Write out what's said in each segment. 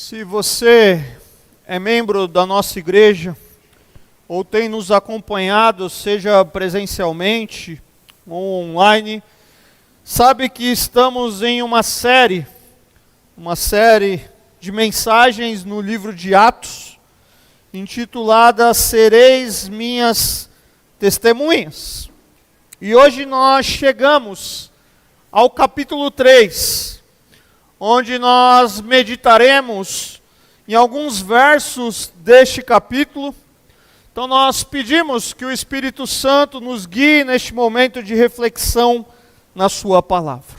Se você é membro da nossa igreja, ou tem nos acompanhado, seja presencialmente ou online, sabe que estamos em uma série de mensagens no livro de Atos, intitulada Sereis Minhas Testemunhas. E hoje nós chegamos ao capítulo 3, onde nós meditaremos em alguns versos deste capítulo. Então nós pedimos que o Espírito Santo nos guie neste momento de reflexão na sua palavra.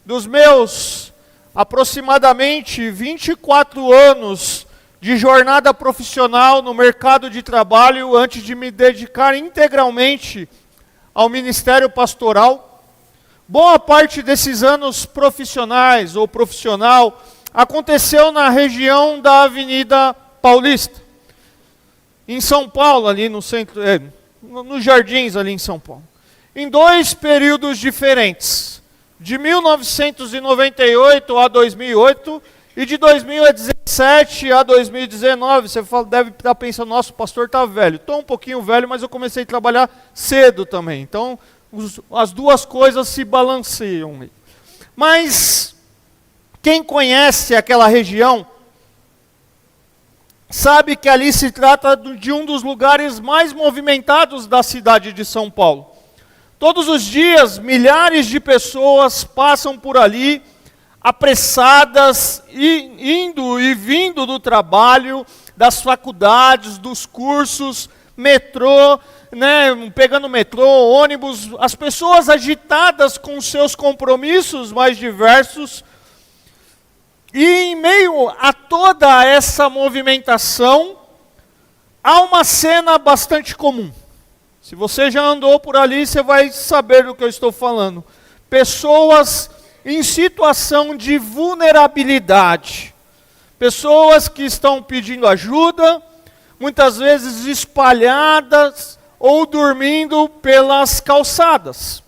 Dos meus aproximadamente 24 anos de jornada profissional no mercado de trabalho, antes de me dedicar integralmente ao ministério pastoral, boa parte desses anos profissionais ou profissional aconteceu na região da Avenida Paulista, em São Paulo, ali no centro, nos Jardins ali em São Paulo, em dois períodos diferentes, de 1998 a 2008 e de 2017 a 2019. Você deve estar pensando, nossa, o pastor está velho. Estou um pouquinho velho, mas eu comecei a trabalhar cedo também, então as duas coisas se balanceiam. Mas quem conhece aquela região sabe que ali se trata de um dos lugares mais movimentados da cidade de São Paulo. Todos os dias, milhares de pessoas passam por ali, apressadas, indo e vindo do trabalho, das faculdades, dos cursos, metrô, pegando metrô, ônibus, as pessoas agitadas com seus compromissos mais diversos. E em meio a toda essa movimentação, há uma cena bastante comum. Se você já andou por ali, você vai saber do que eu estou falando. Pessoas em situação de vulnerabilidade. Pessoas que estão pedindo ajuda, muitas vezes espalhadas ou dormindo pelas calçadas.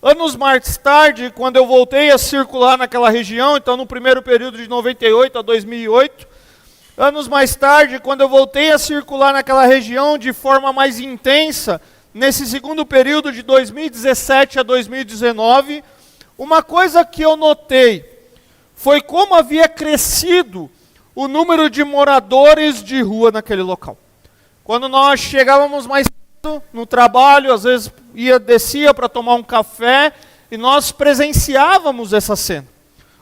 Anos mais tarde, quando eu voltei a circular naquela região, então no primeiro período de 98 a 2008, anos mais tarde, quando eu voltei a circular naquela região de forma mais intensa, nesse segundo período de 2017 a 2019, uma coisa que eu notei foi como havia crescido o número de moradores de rua naquele local. Quando nós chegávamos mais cedo no trabalho, às vezes descia para tomar um café, e nós presenciávamos essa cena.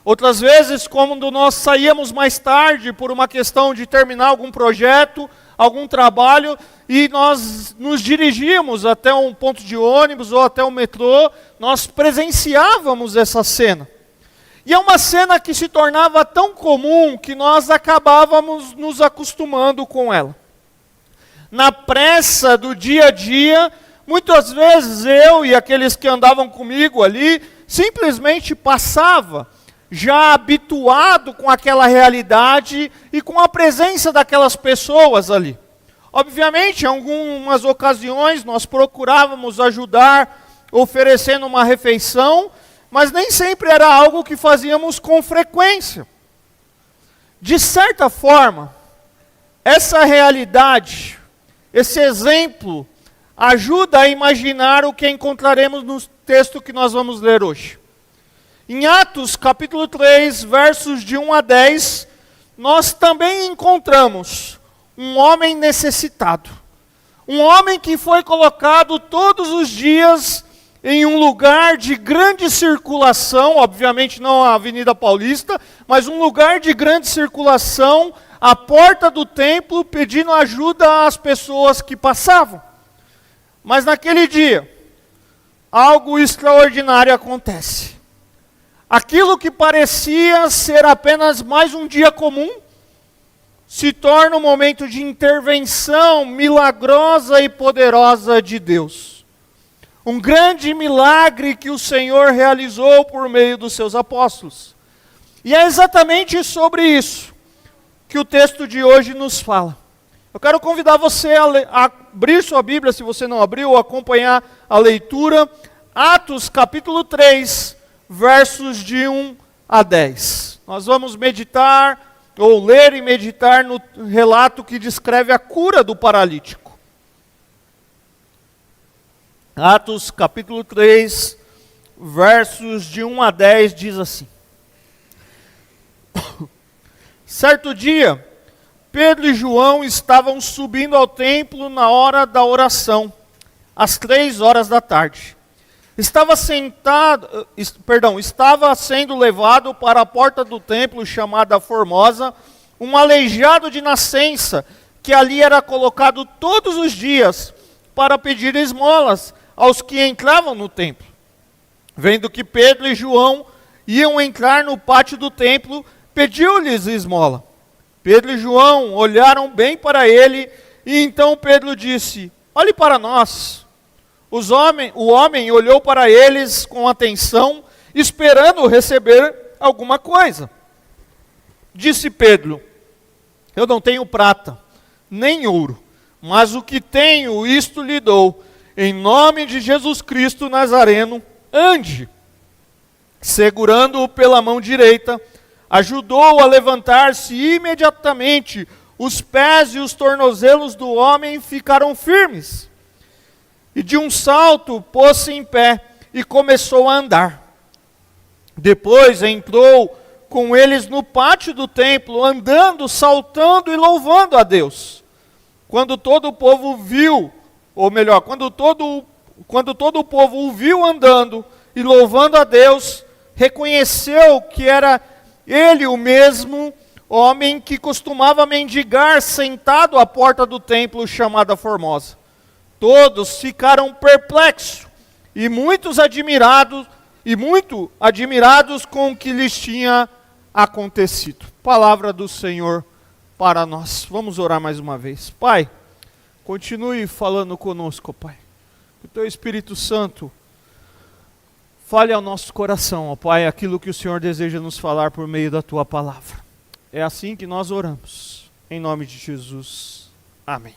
Outras vezes, quando nós saíamos mais tarde por uma questão de terminar algum projeto, algum trabalho, e nós nos dirigíamos até um ponto de ônibus ou até o metrô, nós presenciávamos essa cena. E é uma cena que se tornava tão comum que nós acabávamos nos acostumando com ela. Na pressa do dia a dia, muitas vezes eu e aqueles que andavam comigo ali, simplesmente passava, já habituado com aquela realidade e com a presença daquelas pessoas ali. Obviamente, em algumas ocasiões, nós procurávamos ajudar, oferecendo uma refeição, mas nem sempre era algo que fazíamos com frequência. De certa forma, essa realidade, esse exemplo, ajuda a imaginar o que encontraremos no texto que nós vamos ler hoje. Em Atos, capítulo 3, versos de 1 a 10, nós também encontramos um homem necessitado. Um homem que foi colocado todos os dias em um lugar de grande circulação, obviamente não a Avenida Paulista, mas um lugar de grande circulação, à porta do templo, pedindo ajuda às pessoas que passavam. Mas naquele dia, algo extraordinário acontece. Aquilo que parecia ser apenas mais um dia comum, se torna um momento de intervenção milagrosa e poderosa de Deus. Um grande milagre que o Senhor realizou por meio dos seus apóstolos. E é exatamente sobre isso que o texto de hoje nos fala. Eu quero convidar você a abrir sua Bíblia, se você não abriu, ou acompanhar a leitura. Atos capítulo 3, versos de 1 a 10. Nós vamos meditar ou ler e meditar no relato que descreve a cura do paralítico. Atos capítulo 3, versos de 1 a 10 diz assim: Certo dia, Pedro e João estavam subindo ao templo na hora da oração, às 3 horas da tarde. Estava sendo levado para a porta do templo chamada Formosa, um aleijado de nascença, que ali era colocado todos os dias para pedir esmolas aos que entravam no templo. Vendo que Pedro e João iam entrar no pátio do templo, pediu-lhes esmola. Pedro e João olharam bem para ele, e então Pedro disse: Olhe para nós. O homem olhou para eles com atenção, esperando receber alguma coisa. Disse Pedro: Eu não tenho prata, nem ouro, mas o que tenho, isto lhe dou. Em nome de Jesus Cristo Nazareno, ande. Segurando-o pela mão direita, ajudou-o a levantar-se e imediatamente. Os pés e os tornozelos do homem ficaram firmes. E de um salto pôs-se em pé e começou a andar. Depois entrou com eles no pátio do templo, andando, saltando e louvando a Deus. Quando todo o povo viu, ou melhor, quando todo o povo o viu andando e louvando a Deus, reconheceu que era ele o mesmo homem que costumava mendigar sentado à porta do templo chamada Formosa. Todos ficaram perplexos e muito admirados com o que lhes tinha acontecido. Palavra do Senhor para nós. Vamos orar mais uma vez. Pai, continue falando conosco, Pai. Que o Teu Espírito Santo fale ao nosso coração, ó Pai, aquilo que o Senhor deseja nos falar por meio da Tua palavra. É assim que nós oramos. Em nome de Jesus. Amém.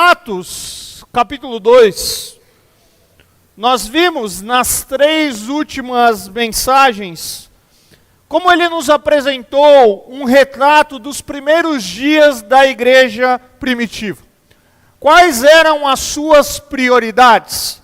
Atos, capítulo 2, nós vimos nas 3 últimas mensagens, como ele nos apresentou um retrato dos primeiros dias da igreja primitiva. Quais eram as suas prioridades?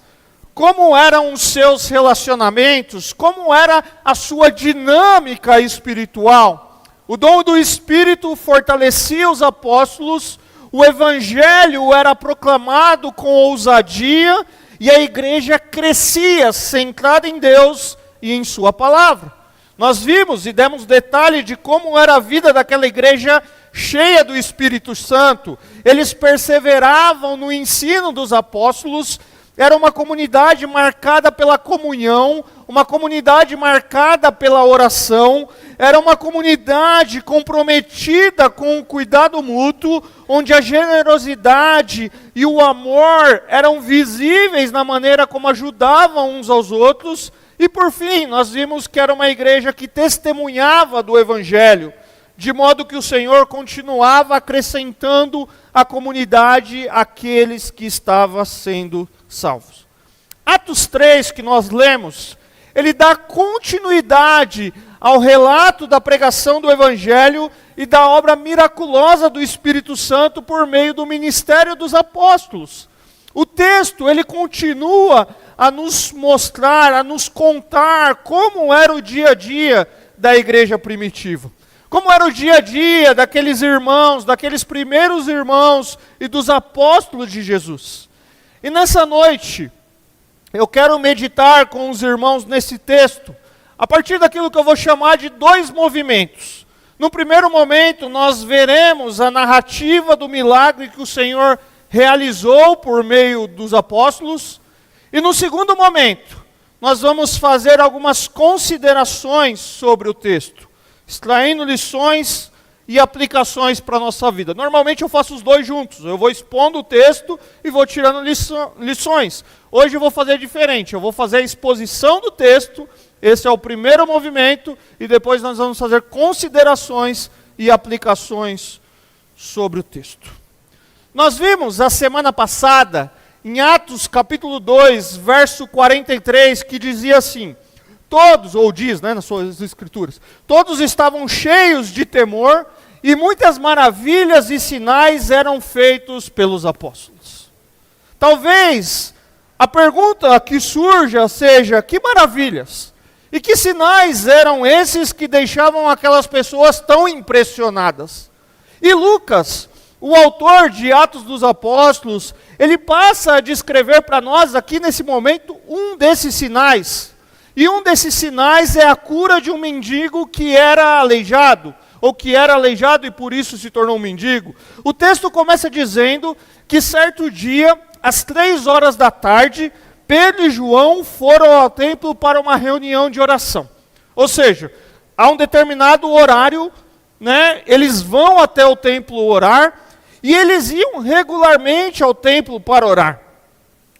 Como eram os seus relacionamentos? Como era a sua dinâmica espiritual? O dom do Espírito fortalecia os apóstolos. O evangelho era proclamado com ousadia e a igreja crescia, centrada em Deus e em sua palavra. Nós vimos e demos detalhe de como era a vida daquela igreja cheia do Espírito Santo. Eles perseveravam no ensino dos apóstolos. Era uma comunidade marcada pela comunhão, uma comunidade marcada pela oração, era uma comunidade comprometida com o cuidado mútuo, onde a generosidade e o amor eram visíveis na maneira como ajudavam uns aos outros. E por fim, nós vimos que era uma igreja que testemunhava do Evangelho, de modo que o Senhor continuava acrescentando à comunidade aqueles que estavam sendo salvos. Atos 3, que nós lemos, ele dá continuidade ao relato da pregação do Evangelho e da obra miraculosa do Espírito Santo por meio do ministério dos apóstolos. O texto, ele continua a nos mostrar, a nos contar como era o dia a dia da igreja primitiva. Como era o dia a dia daqueles irmãos, daqueles primeiros irmãos e dos apóstolos de Jesus. E nessa noite, eu quero meditar com os irmãos nesse texto, a partir daquilo que eu vou chamar de 2 movimentos. No primeiro momento, nós veremos a narrativa do milagre que o Senhor realizou por meio dos apóstolos. E no segundo momento, nós vamos fazer algumas considerações sobre o texto, extraindo lições e aplicações para a nossa vida. Normalmente eu faço os 2 juntos, eu vou expondo o texto e vou tirando lições. Hoje eu vou fazer diferente, eu vou fazer a exposição do texto, esse é o primeiro movimento, e depois nós vamos fazer considerações e aplicações sobre o texto. Nós vimos a semana passada, em Atos capítulo 2, verso 43, que dizia assim: todos, ou diz, né, nas suas escrituras, todos estavam cheios de temor e muitas maravilhas e sinais eram feitos pelos apóstolos. Talvez a pergunta que surja seja: que maravilhas e que sinais eram esses que deixavam aquelas pessoas tão impressionadas? E Lucas, o autor de Atos dos Apóstolos, ele passa a descrever para nós aqui nesse momento um desses sinais. E um desses sinais é a cura de um mendigo que era aleijado, ou que era aleijado e por isso se tornou um mendigo. O texto começa dizendo que certo dia, às 3 horas da tarde, Pedro e João foram ao templo para uma reunião de oração. Ou seja, a um determinado horário, né, eles vão até o templo orar, e eles iam regularmente ao templo para orar.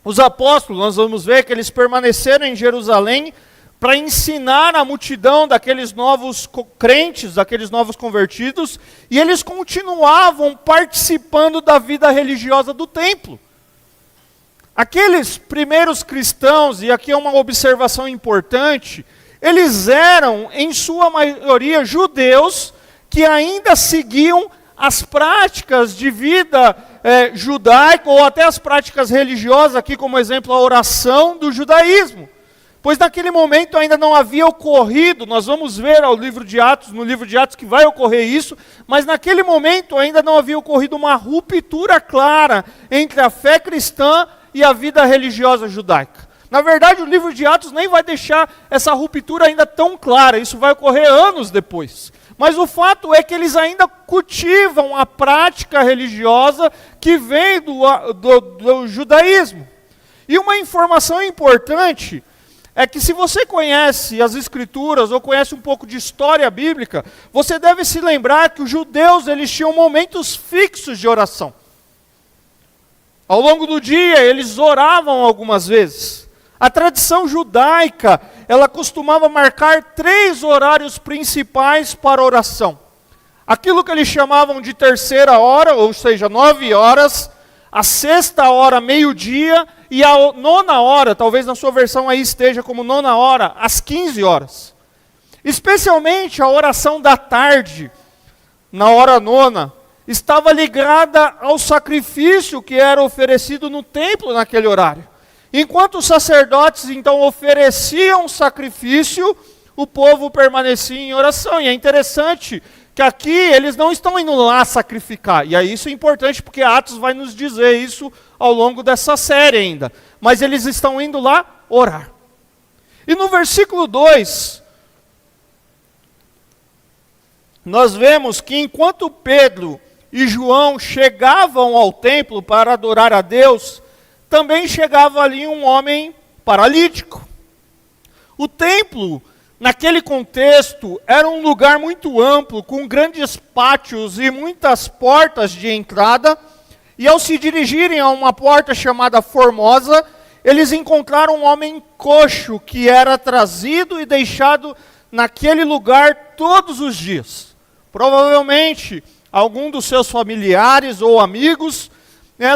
Os apóstolos, nós vamos ver que eles permaneceram em Jerusalém para ensinar a multidão daqueles novos crentes, daqueles novos convertidos, e eles continuavam participando da vida religiosa do templo. Aqueles primeiros cristãos, e aqui é uma observação importante, eles eram, em sua maioria, judeus que ainda seguiam as práticas de vida judaica, ou até as práticas religiosas, aqui como exemplo a oração do judaísmo. Pois naquele momento ainda não havia ocorrido, nós vamos ver no livro de Atos que vai ocorrer isso, mas naquele momento ainda não havia ocorrido uma ruptura clara entre a fé cristã e a vida religiosa judaica. Na verdade, o livro de Atos nem vai deixar essa ruptura ainda tão clara, isso vai ocorrer anos depois. Mas o fato é que eles ainda cultivam a prática religiosa que vem do judaísmo. E uma informação importante é que se você conhece as escrituras ou conhece um pouco de história bíblica, você deve se lembrar que os judeus eles tinham momentos fixos de oração. Ao longo do dia eles oravam algumas vezes. A tradição judaica, ela costumava marcar 3 horários principais para oração. Aquilo que eles chamavam de terceira hora, ou seja, 9 horas, a sexta hora, meio-dia, e a 9ª hora, talvez na sua versão aí esteja como 9ª hora, às 15 horas. Especialmente a oração da tarde, na hora 9ª, estava ligada ao sacrifício que era oferecido no templo naquele horário. Enquanto os sacerdotes então ofereciam sacrifício, o povo permanecia em oração. E é interessante que aqui eles não estão indo lá sacrificar. E aí isso é importante porque Atos vai nos dizer isso ao longo dessa série ainda. Mas eles estão indo lá orar. E no versículo 2, nós vemos que enquanto Pedro e João chegavam ao templo para adorar a Deus, também chegava ali um homem paralítico. O templo, naquele contexto, era um lugar muito amplo, com grandes pátios e muitas portas de entrada, e ao se dirigirem a uma porta chamada Formosa, eles encontraram um homem coxo que era trazido e deixado naquele lugar todos os dias. Provavelmente, algum dos seus familiares ou amigos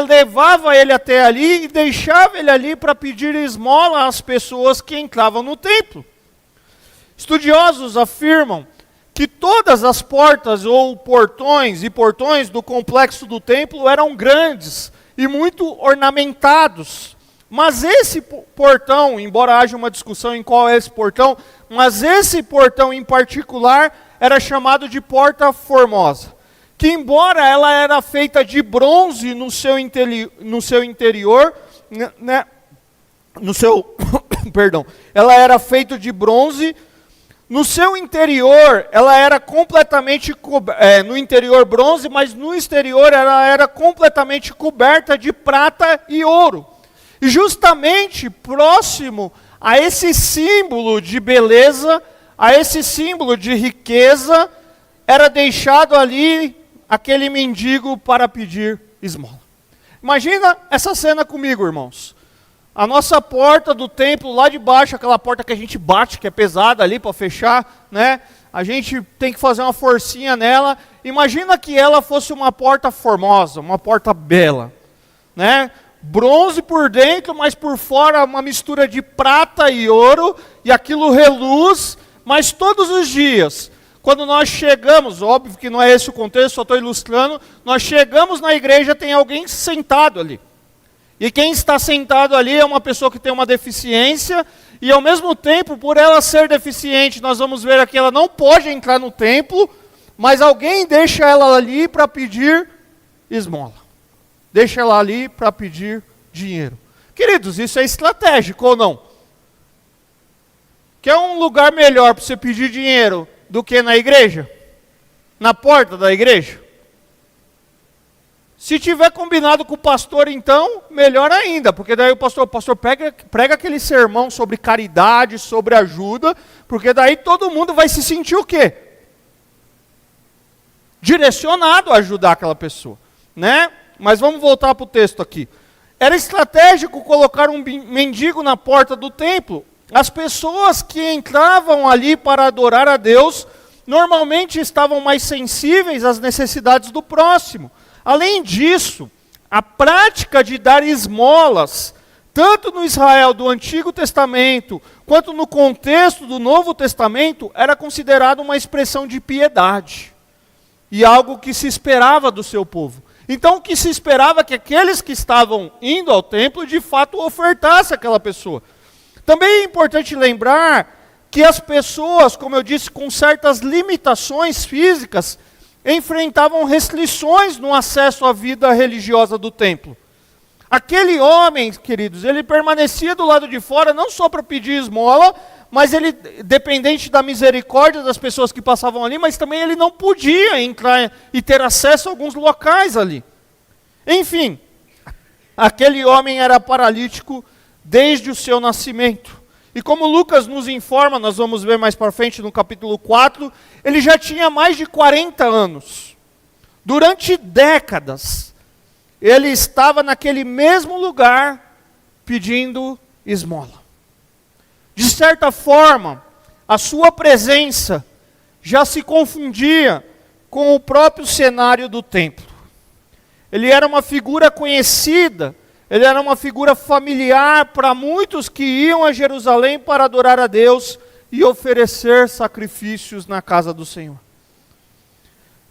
levava ele até ali e deixava ele ali para pedir esmola às pessoas que entravam no templo. Estudiosos afirmam que todas as portas ou portões do complexo do templo eram grandes e muito ornamentados. Mas esse portão, embora haja uma discussão em qual é esse portão, mas esse portão em particular era chamado de Porta Formosa, que embora ela era feita de bronze no seu interior, ela era feita de bronze, no seu interior ela era completamente, no interior bronze, mas no exterior ela era completamente coberta de prata e ouro. E justamente próximo a esse símbolo de beleza, a esse símbolo de riqueza, era deixado ali aquele mendigo para pedir esmola. Imagina essa cena comigo, irmãos. A nossa porta do templo lá de baixo, aquela porta que a gente bate, que é pesada ali para fechar, né? A gente tem que fazer uma forcinha nela. Imagina que ela fosse uma porta formosa, uma porta bela, né? Bronze por dentro, mas por fora uma mistura de prata e ouro, e aquilo reluz, mas todos os dias, quando nós chegamos, óbvio que não é esse o contexto, só estou ilustrando, nós chegamos na igreja, tem alguém sentado ali. E quem está sentado ali é uma pessoa que tem uma deficiência, e ao mesmo tempo, por ela ser deficiente, nós vamos ver aqui, ela não pode entrar no templo, mas alguém deixa ela ali para pedir esmola. Deixa ela ali para pedir dinheiro. Queridos, isso é estratégico ou não? Quer um lugar melhor para você pedir dinheiro do que na igreja? Na porta da igreja? Se tiver combinado com o pastor, então, melhor ainda, porque daí o pastor prega aquele sermão sobre caridade, sobre ajuda, porque daí todo mundo vai se sentir o quê? Direcionado a ajudar aquela pessoa, né? Mas vamos voltar para o texto aqui. Era estratégico colocar um mendigo na porta do templo. As pessoas que entravam ali para adorar a Deus, normalmente estavam mais sensíveis às necessidades do próximo. Além disso, a prática de dar esmolas, tanto no Israel do Antigo Testamento, quanto no contexto do Novo Testamento, era considerado uma expressão de piedade. E algo que se esperava do seu povo. Então o que se esperava é que aqueles que estavam indo ao templo, de fato ofertassem aquela pessoa. Também é importante lembrar que as pessoas, como eu disse, com certas limitações físicas, enfrentavam restrições no acesso à vida religiosa do templo. Aquele homem, queridos, ele permanecia do lado de fora não só para pedir esmola, mas ele, dependente da misericórdia das pessoas que passavam ali, mas também ele não podia entrar e ter acesso a alguns locais ali. Enfim, aquele homem era paralítico desde o seu nascimento. E como Lucas nos informa, nós vamos ver mais para frente no capítulo 4, ele já tinha mais de 40 anos. Durante décadas, ele estava naquele mesmo lugar pedindo esmola. De certa forma, a sua presença já se confundia com o próprio cenário do templo. Ele era uma figura conhecida, ele era uma figura familiar para muitos que iam a Jerusalém para adorar a Deus e oferecer sacrifícios na casa do Senhor.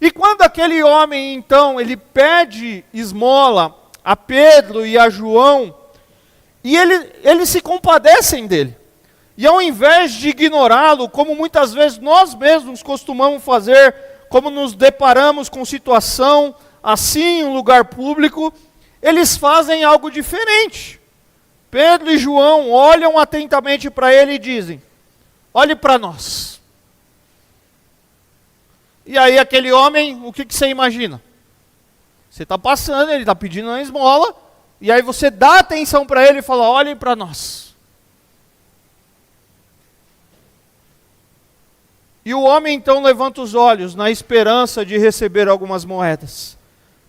E quando aquele homem, então, ele pede esmola a Pedro e a João, e eles se compadecem dele. E ao invés de ignorá-lo, como muitas vezes nós mesmos costumamos fazer, como nos deparamos com situação assim em um lugar público, eles fazem algo diferente. Pedro e João olham atentamente para ele e dizem: olhe para nós. E aí aquele homem, o que você imagina? Você está passando, ele está pedindo uma esmola, e aí você dá atenção para ele e fala: olhe para nós. E o homem então levanta os olhos na esperança de receber algumas moedas.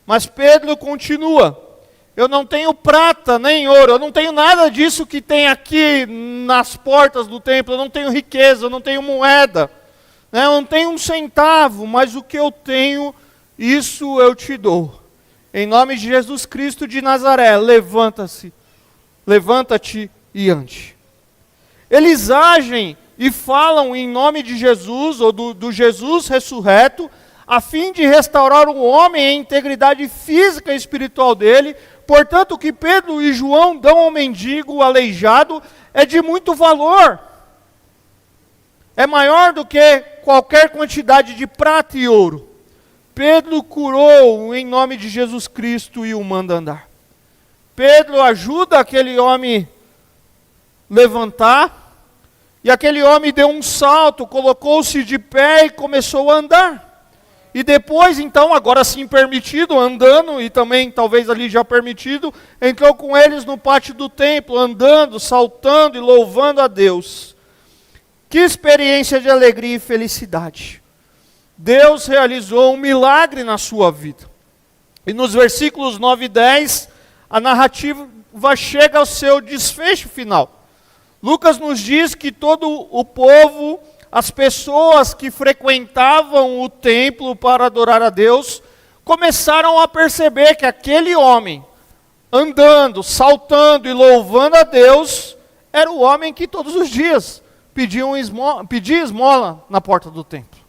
Mas Pedro continua: eu não tenho prata nem ouro, eu não tenho nada disso que tem aqui nas portas do templo, eu não tenho riqueza, eu não tenho moeda, né? Eu não tenho um centavo, mas o que eu tenho, isso eu te dou. Em nome de Jesus Cristo de Nazaré, levanta-te e ande. Eles agem e falam em nome de Jesus, ou do Jesus ressurreto, a fim de restaurar o homem a integridade física e espiritual dele. Portanto, o que Pedro e João dão ao mendigo aleijado é de muito valor. É maior do que qualquer quantidade de prata e ouro. Pedro curou em nome de Jesus Cristo e o manda andar. Pedro ajuda aquele homem levantar, e aquele homem deu um salto, colocou-se de pé e começou a andar. E depois, então, agora sim permitido, andando, e também talvez ali já permitido, entrou com eles no pátio do templo, andando, saltando e louvando a Deus. Que experiência de alegria e felicidade. Deus realizou um milagre na sua vida. E nos versículos 9 e 10, a narrativa chega ao seu desfecho final. Lucas nos diz que todo o povo, as pessoas que frequentavam o templo para adorar a Deus, começaram a perceber que aquele homem, andando, saltando e louvando a Deus, era o homem que todos os dias pedia esmola na porta do templo.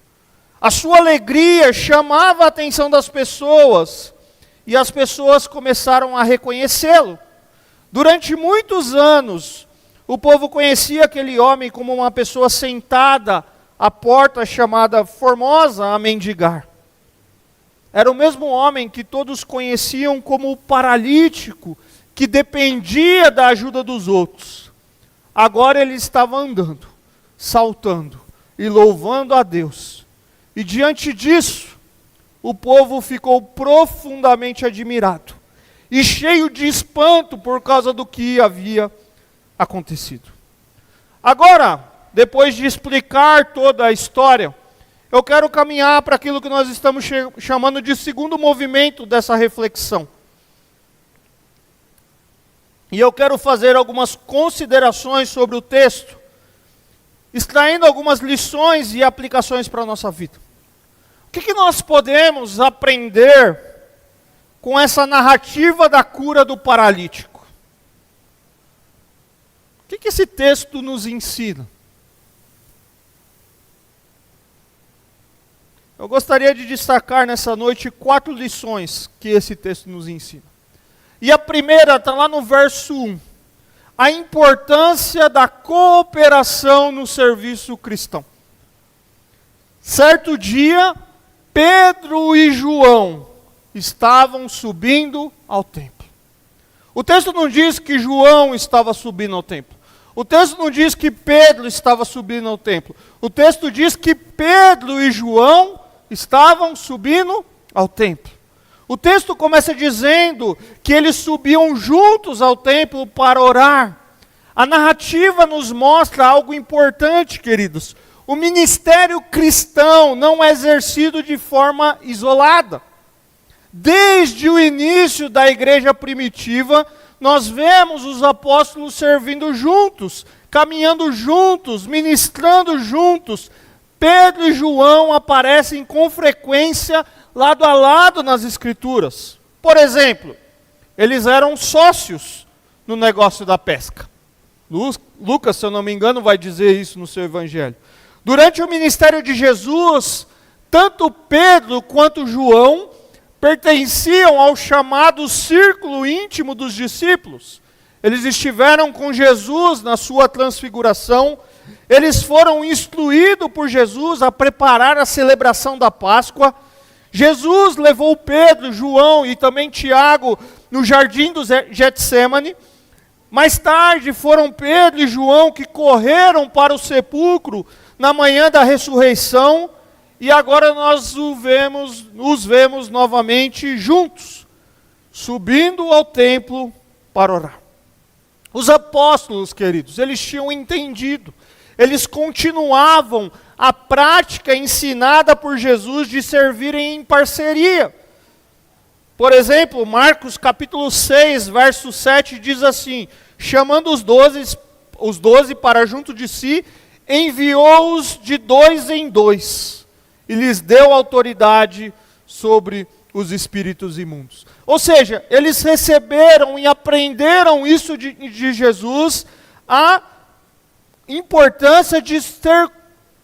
A sua alegria chamava a atenção das pessoas, e as pessoas começaram a reconhecê-lo. Durante muitos anos, o povo conhecia aquele homem como uma pessoa sentada à porta chamada Formosa a mendigar. Era o mesmo homem que todos conheciam como o paralítico, que dependia da ajuda dos outros. Agora ele estava andando, saltando e louvando a Deus. E diante disso, o povo ficou profundamente admirado e cheio de espanto por causa do que havia acontecido. Agora, depois de explicar toda a história, eu quero caminhar para aquilo que nós estamos chamando de segundo movimento dessa reflexão. E eu quero fazer algumas considerações sobre o texto, extraindo algumas lições e aplicações para a nossa vida. O que nós podemos aprender com essa narrativa da cura do paralítico? O que esse texto nos ensina? Eu gostaria de destacar nessa noite 4 lições que esse texto nos ensina. E a primeira está lá no verso 1. A importância da cooperação no serviço cristão. Certo dia, Pedro e João estavam subindo ao templo. O texto não diz que João estava subindo ao templo. O texto não diz que Pedro estava subindo ao templo. O texto diz que Pedro e João estavam subindo ao templo. O texto começa dizendo que eles subiam juntos ao templo para orar. A narrativa nos mostra algo importante, queridos. O ministério cristão não é exercido de forma isolada. Desde o início da igreja primitiva, nós vemos os apóstolos servindo juntos, caminhando juntos, ministrando juntos. Pedro e João aparecem com frequência lado a lado nas Escrituras. Por exemplo, eles eram sócios no negócio da pesca. Lucas, se eu não me engano, vai dizer isso no seu evangelho. Durante o ministério de Jesus, tanto Pedro quanto João pertenciam ao chamado círculo íntimo dos discípulos. Eles estiveram com Jesus na sua transfiguração. Eles foram instruídos por Jesus a preparar a celebração da Páscoa. Jesus levou Pedro, João e também Tiago no jardim do Getsêmani. Mais tarde foram Pedro e João que correram para o sepulcro na manhã da ressurreição, e agora nós os vemos novamente juntos, subindo ao templo para orar. Os apóstolos, queridos, eles tinham entendido, eles continuavam a prática ensinada por Jesus de servirem em parceria. Por exemplo, Marcos capítulo 6, verso 7 diz assim: chamando os 12 para junto de si, enviou-os de 2 em 2, e lhes deu autoridade sobre os espíritos imundos. Ou seja, eles receberam e aprenderam isso de Jesus, a importância de ser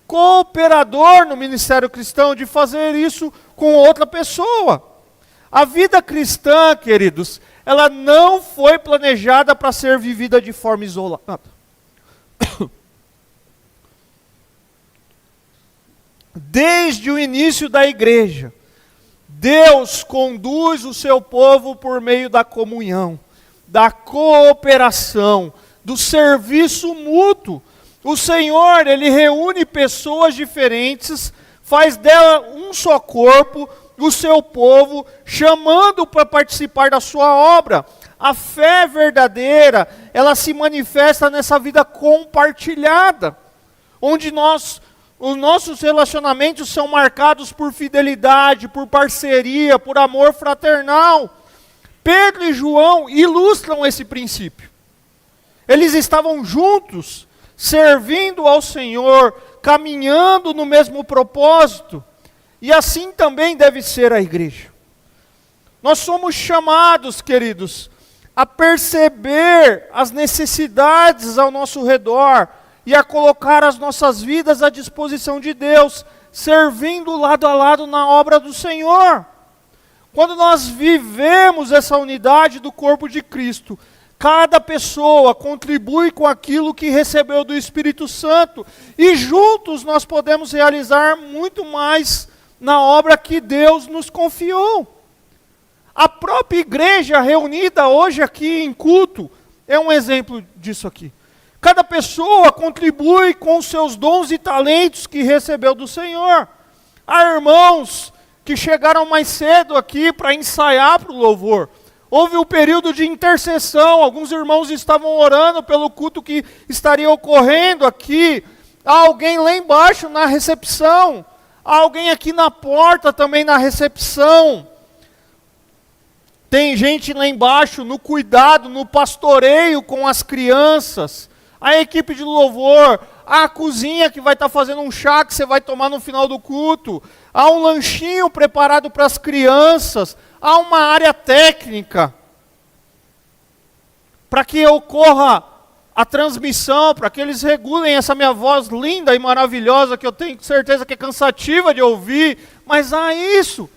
cooperador no ministério cristão, de fazer isso com outra pessoa. A vida cristã, queridos, ela não foi planejada para ser vivida de forma isolada. Desde o início da igreja, Deus conduz o seu povo por meio da comunhão, da cooperação, do serviço mútuo. O Senhor, Ele reúne pessoas diferentes, faz dela um só corpo, o seu povo, chamando para participar da sua obra. A fé verdadeira, ela se manifesta nessa vida compartilhada, onde os nossos relacionamentos são marcados por fidelidade, por parceria, por amor fraternal. Pedro e João ilustram esse princípio. Eles estavam juntos, servindo ao Senhor, caminhando no mesmo propósito. E assim também deve ser a igreja. Nós somos chamados, queridos, a perceber as necessidades ao nosso redor e a colocar as nossas vidas à disposição de Deus, servindo lado a lado na obra do Senhor. Quando nós vivemos essa unidade do corpo de Cristo, cada pessoa contribui com aquilo que recebeu do Espírito Santo, e juntos nós podemos realizar muito mais na obra que Deus nos confiou. A própria igreja reunida hoje aqui em culto é um exemplo disso aqui. Cada pessoa contribui com os seus dons e talentos que recebeu do Senhor. Há irmãos que chegaram mais cedo aqui para ensaiar para o louvor. Houve um período de intercessão, alguns irmãos estavam orando pelo culto que estaria ocorrendo aqui. Há alguém lá embaixo na recepção, há alguém aqui na porta também na recepção. Tem gente lá embaixo no cuidado, no pastoreio com as crianças. A equipe de louvor, a cozinha que vai estar fazendo um chá que você vai tomar no final do culto. Há um lanchinho preparado para as crianças. Há uma área técnica para que ocorra a transmissão, para que eles regulem essa minha voz linda e maravilhosa, que eu tenho certeza que é cansativa de ouvir, mas há isso.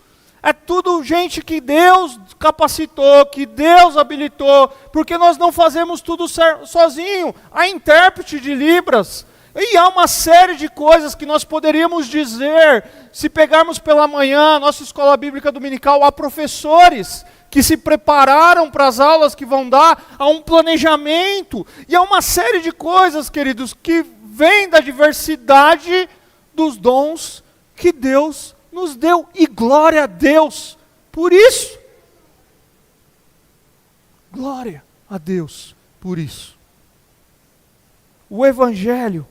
É tudo gente que Deus capacitou, que Deus habilitou, porque nós não fazemos tudo sozinho. Há intérprete de Libras, e há uma série de coisas que nós poderíamos dizer. Se pegarmos pela manhã, nossa escola bíblica dominical, há professores que se prepararam para as aulas que vão dar, há um planejamento, e há uma série de coisas, queridos, que vem da diversidade dos dons que Deus nos deu, e glória a Deus por isso. Glória a Deus por isso. O Evangelho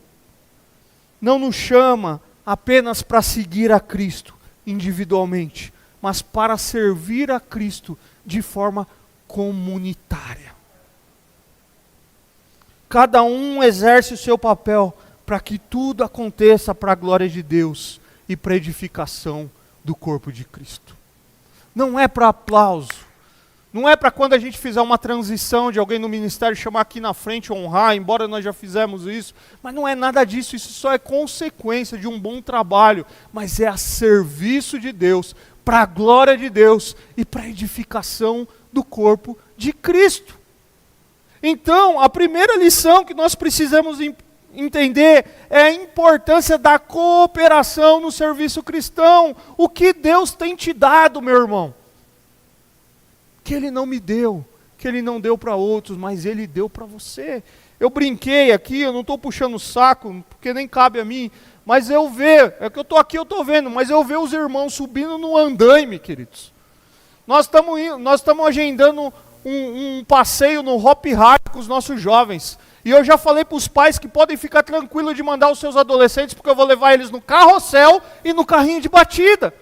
não nos chama apenas para seguir a Cristo individualmente, mas para servir a Cristo de forma comunitária. Cada um exerce o seu papel para que tudo aconteça para a glória de Deus e para a edificação do corpo de Cristo. Não é para aplauso, não é para quando a gente fizer uma transição de alguém no ministério chamar aqui na frente honrar, embora nós já fizemos isso, mas não é nada disso, isso só é consequência de um bom trabalho, mas é a serviço de Deus, para a glória de Deus e para a edificação do corpo de Cristo. Então, a primeira lição que nós precisamos entender é a importância da cooperação no serviço cristão. O que Deus tem te dado, meu irmão? Que Ele não me deu, que Ele não deu para outros, mas Ele deu para você. Eu brinquei aqui, eu não estou puxando o saco, porque nem cabe a mim, mas eu vejo, é que eu estou aqui, eu estou vendo, mas eu vejo os irmãos subindo no andaime, queridos. Nós estamos agendando um passeio no Hop Hari com os nossos jovens. E eu já falei para os pais que podem ficar tranquilos de mandar os seus adolescentes, porque eu vou levar eles no carrossel e no carrinho de batida.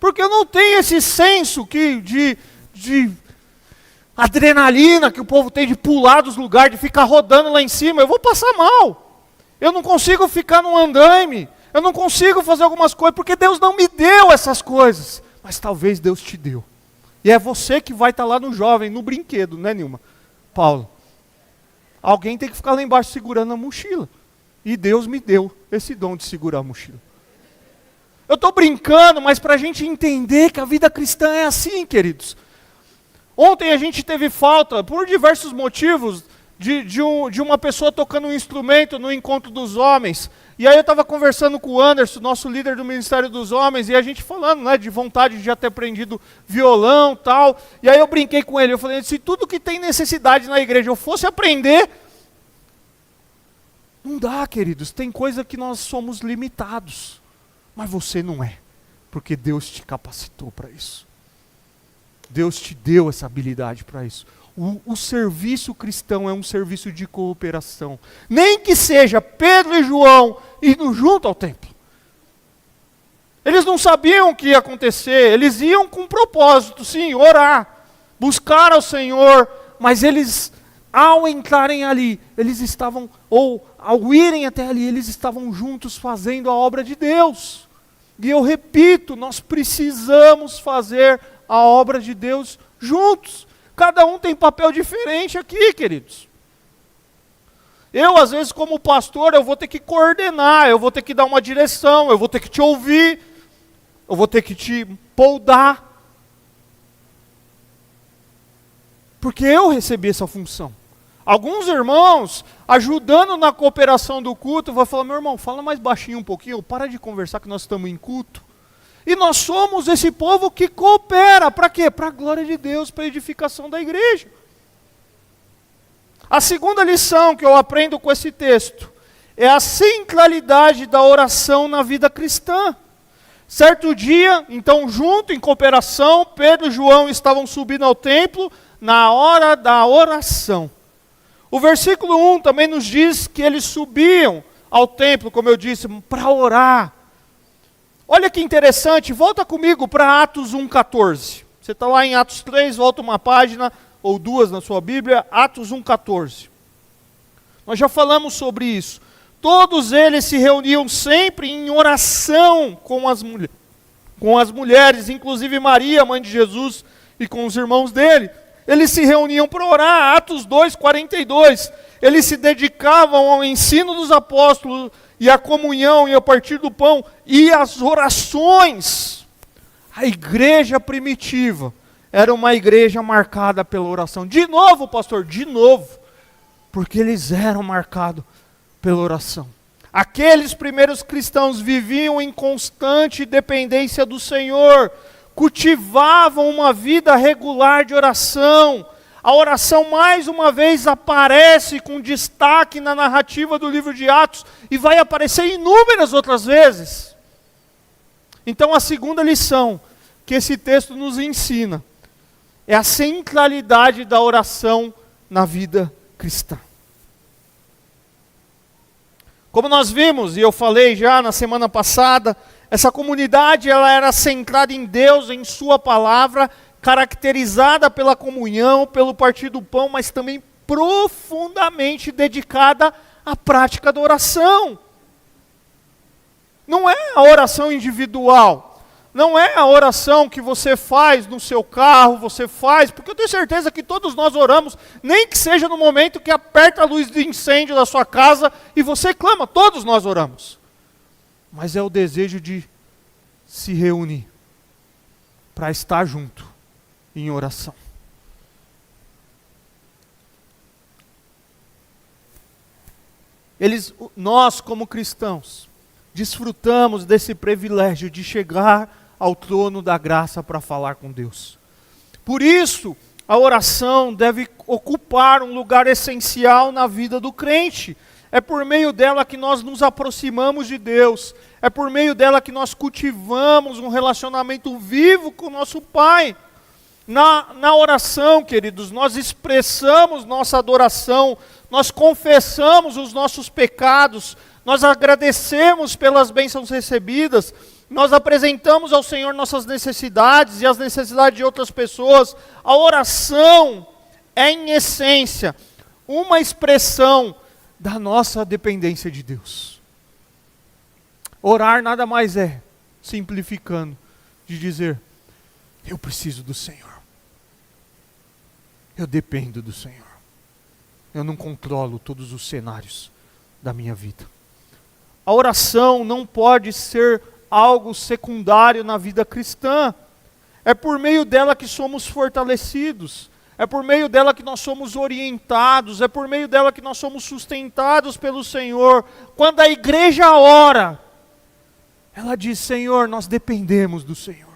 Porque eu não tenho esse senso de adrenalina que o povo tem de pular dos lugares, de ficar rodando lá em cima. Eu vou passar mal. Eu não consigo ficar num andaime. Eu não consigo fazer algumas coisas, porque Deus não me deu essas coisas. Mas talvez Deus te deu. E é você que vai estar lá no jovem, no brinquedo, né, Nilma? Paulo. Alguém tem que ficar lá embaixo segurando a mochila. E Deus me deu esse dom de segurar a mochila. Eu estou brincando, mas para a gente entender que a vida cristã é assim, queridos. Ontem a gente teve falta, por diversos motivos, de uma pessoa tocando um instrumento no encontro dos homens. E aí eu estava conversando com o Anderson, nosso líder do Ministério dos Homens, e a gente falando, né, de vontade de já ter aprendido violão e tal. E aí eu brinquei com ele, eu falei, se tudo que tem necessidade na igreja eu fosse aprender, não dá, queridos, tem coisa que nós somos limitados. Mas você não é, porque Deus te capacitou para isso. Deus te deu essa habilidade para isso. O serviço cristão é um serviço de cooperação. Nem que seja Pedro e João indo junto ao templo. Eles não sabiam o que ia acontecer, eles iam com um propósito, sim, orar, buscar ao Senhor, mas eles, ao entrarem ali, eles estavam, ou ao irem até ali, eles estavam juntos fazendo a obra de Deus. E eu repito, nós precisamos fazer a obra de Deus juntos. Cada um tem papel diferente aqui, queridos. Eu, às vezes, como pastor, eu vou ter que coordenar, eu vou ter que dar uma direção, eu vou ter que te ouvir, eu vou ter que te poldar. Porque eu recebi essa função. Alguns irmãos, ajudando na cooperação do culto, vão falar, meu irmão, fala mais baixinho um pouquinho, para de conversar que nós estamos em culto. E nós somos esse povo que coopera, para quê? Para a glória de Deus, para a edificação da igreja. A segunda lição que eu aprendo com esse texto é a centralidade da oração na vida cristã. Certo dia, então junto, em cooperação, Pedro e João estavam subindo ao templo na hora da oração. O versículo 1 também nos diz que eles subiam ao templo, como eu disse, para orar. Olha que interessante, volta comigo para Atos 1,14. Você está lá em Atos 3, volta uma página ou duas na sua Bíblia, Atos 1,14. Nós já falamos sobre isso. Todos eles se reuniam sempre em oração com as mulheres, inclusive Maria, mãe de Jesus, e com os irmãos dele. Eles se reuniam para orar, Atos 2,42. Eles se dedicavam ao ensino dos apóstolos, e à comunhão, e ao partir do pão, e às orações. A igreja primitiva era uma igreja marcada pela oração. De novo, pastor, de novo. Porque eles eram marcados pela oração. Aqueles primeiros cristãos viviam em constante dependência do Senhor, cultivavam uma vida regular de oração. A oração mais uma vez aparece com destaque na narrativa do livro de Atos e vai aparecer inúmeras outras vezes. Então a segunda lição que esse texto nos ensina é a centralidade da oração na vida cristã. Como nós vimos, e eu falei já na semana passada, essa comunidade ela era centrada em Deus, em sua palavra, caracterizada pela comunhão, pelo partir do pão, mas também profundamente dedicada à prática da oração. Não é a oração individual, não é a oração que você faz no seu carro, você faz, porque eu tenho certeza que todos nós oramos, nem que seja no momento que aperta a luz de incêndio da sua casa e você clama, todos nós oramos. Mas é o desejo de se reunir, para estar junto em oração. Nós como cristãos, desfrutamos desse privilégio de chegar ao trono da graça para falar com Deus. Por isso, a oração deve ocupar um lugar essencial na vida do crente. É por meio dela que nós nos aproximamos de Deus. É por meio dela que nós cultivamos um relacionamento vivo com o nosso Pai. Na oração, queridos, nós expressamos nossa adoração, nós confessamos os nossos pecados, nós agradecemos pelas bênçãos recebidas, nós apresentamos ao Senhor nossas necessidades e as necessidades de outras pessoas. A oração é, em essência, uma expressão da nossa dependência de Deus. Orar nada mais é, simplificando, de dizer, eu preciso do Senhor. Eu dependo do Senhor. Eu não controlo todos os cenários da minha vida. A oração não pode ser algo secundário na vida cristã. É por meio dela que somos fortalecidos. É por meio dela que nós somos orientados. É por meio dela que nós somos sustentados pelo Senhor. Quando a igreja ora, ela diz, Senhor, nós dependemos do Senhor.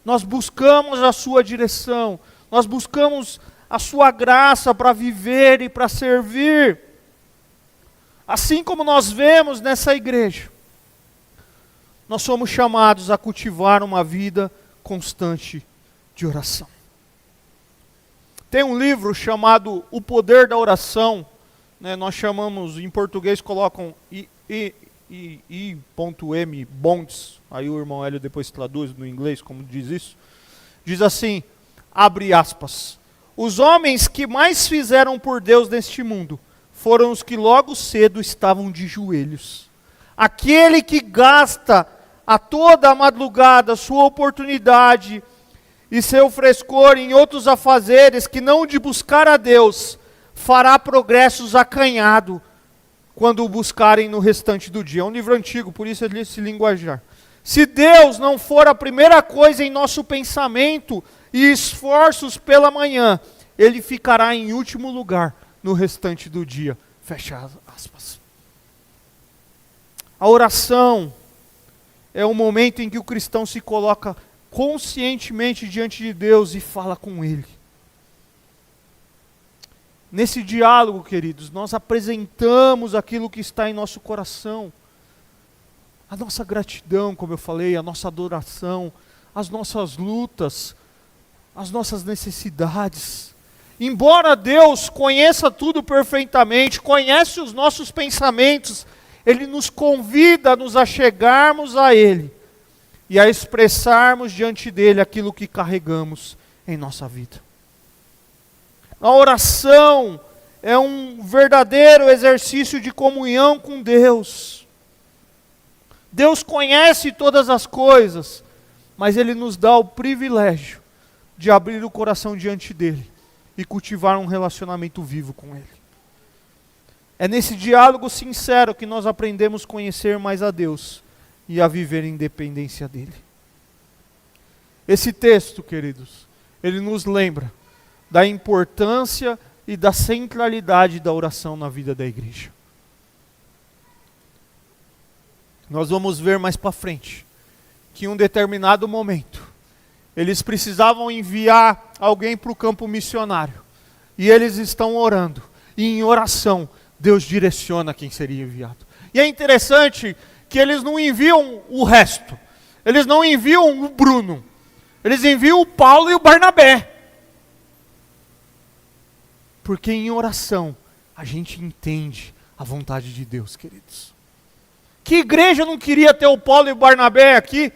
Nós buscamos a sua direção. Nós buscamos a sua graça para viver e para servir. Assim como nós vemos nessa igreja, nós somos chamados a cultivar uma vida constante de oração. Tem um livro chamado O Poder da Oração, né, nós chamamos, em português colocam I.M. Bonds, aí o irmão Hélio depois traduz no inglês como diz isso, diz assim, abre aspas, os homens que mais fizeram por Deus neste mundo foram os que logo cedo estavam de joelhos. Aquele que gasta a toda a madrugada sua oportunidade e seu frescor em outros afazeres que não de buscar a Deus, fará progressos acanhado quando o buscarem no restante do dia. É um livro antigo, por isso ele se linguajar. Se Deus não for a primeira coisa em nosso pensamento e esforços pela manhã, Ele ficará em último lugar no restante do dia. Fecha aspas. A oração é o momento em que o cristão se coloca conscientemente diante de Deus e fala com Ele. Nesse diálogo, queridos, nós apresentamos aquilo que está em nosso coração. A nossa gratidão, como eu falei, a nossa adoração, as nossas lutas, as nossas necessidades. Embora Deus conheça tudo perfeitamente, conhece os nossos pensamentos, Ele nos convida a nos achegarmos a Ele e a expressarmos diante dEle aquilo que carregamos em nossa vida. A oração é um verdadeiro exercício de comunhão com Deus. Deus conhece todas as coisas, mas Ele nos dá o privilégio de abrir o coração diante dEle e cultivar um relacionamento vivo com Ele. É nesse diálogo sincero que nós aprendemos a conhecer mais a Deus e a viver em dependência dEle. Esse texto, queridos, ele nos lembra da importância e da centralidade da oração na vida da igreja. Nós vamos ver mais para frente que em um determinado momento eles precisavam enviar alguém para o campo missionário e eles estão orando e em oração Deus direciona quem seria enviado. E é interessante que eles não enviam o resto, eles não enviam o Bruno, eles enviam o Paulo e o Barnabé. Porque em oração a gente entende a vontade de Deus, queridos. Que igreja não queria ter o Paulo e o Barnabé aqui?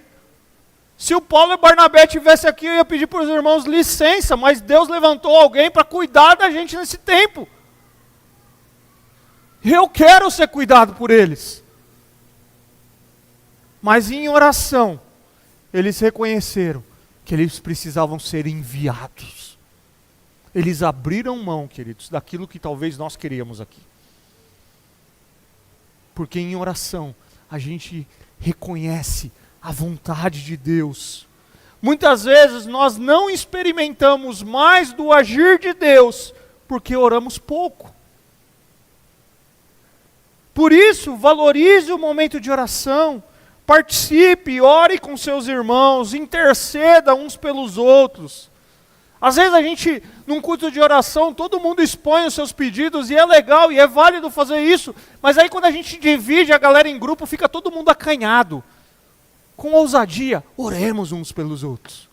Se o Paulo e o Barnabé estivessem aqui, eu ia pedir para os irmãos licença, mas Deus levantou alguém para cuidar da gente nesse tempo. Eu quero ser cuidado por eles. Mas em oração, eles reconheceram que eles precisavam ser enviados. Eles abriram mão, queridos, daquilo que talvez nós queríamos aqui. Porque em oração, a gente reconhece a vontade de Deus. Muitas vezes nós não experimentamos mais do agir de Deus, porque oramos pouco. Por isso, valorize o momento de oração, participe, ore com seus irmãos, interceda uns pelos outros. Às vezes a gente, num culto de oração, todo mundo expõe os seus pedidos, e é legal, e é válido fazer isso, mas aí quando a gente divide a galera em grupo, fica todo mundo acanhado. Com ousadia, oremos uns pelos outros.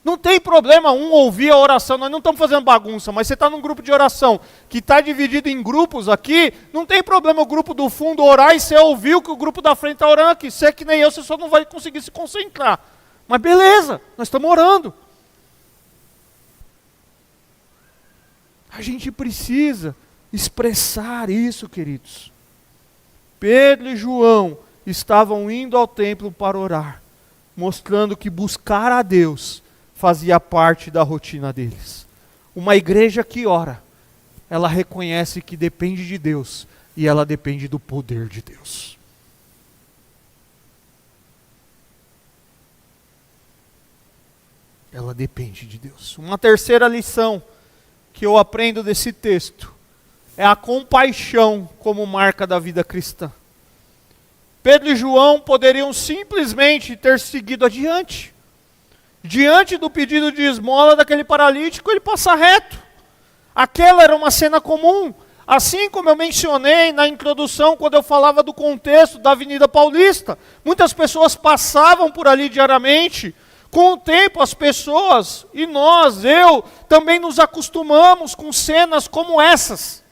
Não tem problema um ouvir a oração, nós não estamos fazendo bagunça, mas você está num grupo de oração que está dividido em grupos aqui, não tem problema o grupo do fundo orar e você ouvir o que o grupo da frente está orando aqui. Você é que nem eu, você só não vai conseguir se concentrar. Mas beleza, nós estamos orando. A gente precisa expressar isso, queridos. Pedro e João estavam indo ao templo para orar, mostrando que buscar a Deus fazia parte da rotina deles. Uma igreja que ora, ela reconhece que depende de Deus e ela depende do poder de Deus. Ela depende de Deus. Uma terceira lição que eu aprendo desse texto é a compaixão como marca da vida cristã. Pedro e João poderiam simplesmente ter seguido adiante. Diante do pedido de esmola daquele paralítico, ele passa reto. Aquela era uma cena comum. Assim como eu mencionei na introdução, quando eu falava do contexto da Avenida Paulista, muitas pessoas passavam por ali diariamente. Com o tempo, as pessoas, e nós, eu, também nos acostumamos com cenas como essas.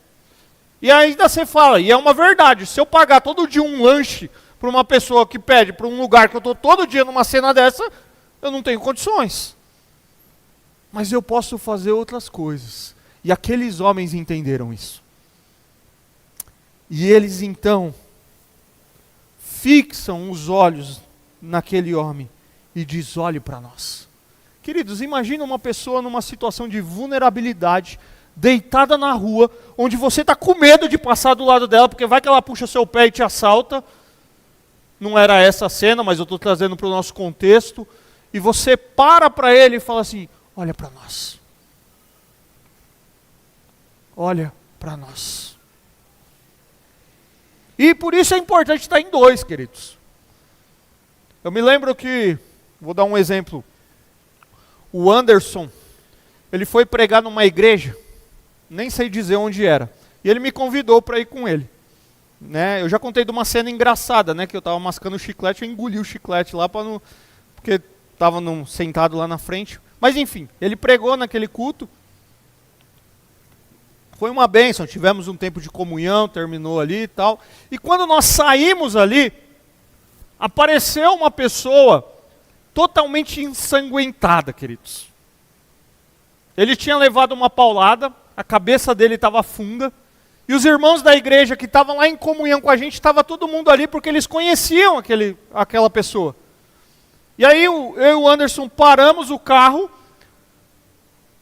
E ainda você fala, e é uma verdade, se eu pagar todo dia um lanche para uma pessoa que pede para um lugar que eu estou todo dia numa cena dessa, eu não tenho condições. Mas eu posso fazer outras coisas. E aqueles homens entenderam isso. E eles então fixam os olhos naquele homem e diz: olhe para nós. Queridos, imagina uma pessoa numa situação de vulnerabilidade, deitada na rua, onde você está com medo de passar do lado dela, porque vai que ela puxa seu pé e te assalta. Não era essa a cena, mas eu estou trazendo para o nosso contexto. E você para ele e fala assim: olha para nós. Olha para nós. E por isso é importante estar em dois, queridos. Eu me lembro que, vou dar um exemplo. O Anderson, ele foi pregar numa igreja, nem sei dizer onde era, e ele me convidou para ir com ele. Né? Eu já contei de uma cena engraçada, né? Que eu estava mascando o chiclete, eu engoli o chiclete lá, porque estava sentado lá na frente. Mas enfim, ele pregou naquele culto, foi uma bênção, tivemos um tempo de comunhão, terminou ali e tal. E quando nós saímos ali, apareceu uma pessoa totalmente ensanguentada, queridos. Ele tinha levado uma paulada, a cabeça dele estava funda, e os irmãos da igreja que estavam lá em comunhão com a gente, estava todo mundo ali porque eles conheciam aquela pessoa. E aí eu e o Anderson paramos o carro,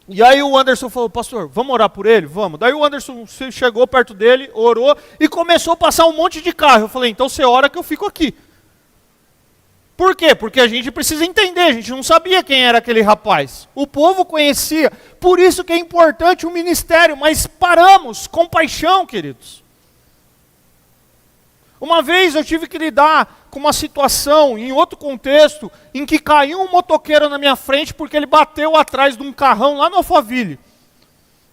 e aí o Anderson falou: pastor, vamos orar por ele? Vamos. Daí o Anderson chegou perto dele, orou, e começou a passar um monte de carro. Eu falei: então você ora que eu fico aqui. Por quê? Porque a gente precisa entender, a gente não sabia quem era aquele rapaz. O povo conhecia, por isso que é importante o ministério, mas paramos, compaixão, queridos. Uma vez eu tive que lidar com uma situação, em outro contexto, em que caiu um motoqueiro na minha frente porque ele bateu atrás de um carrão lá no Alphaville.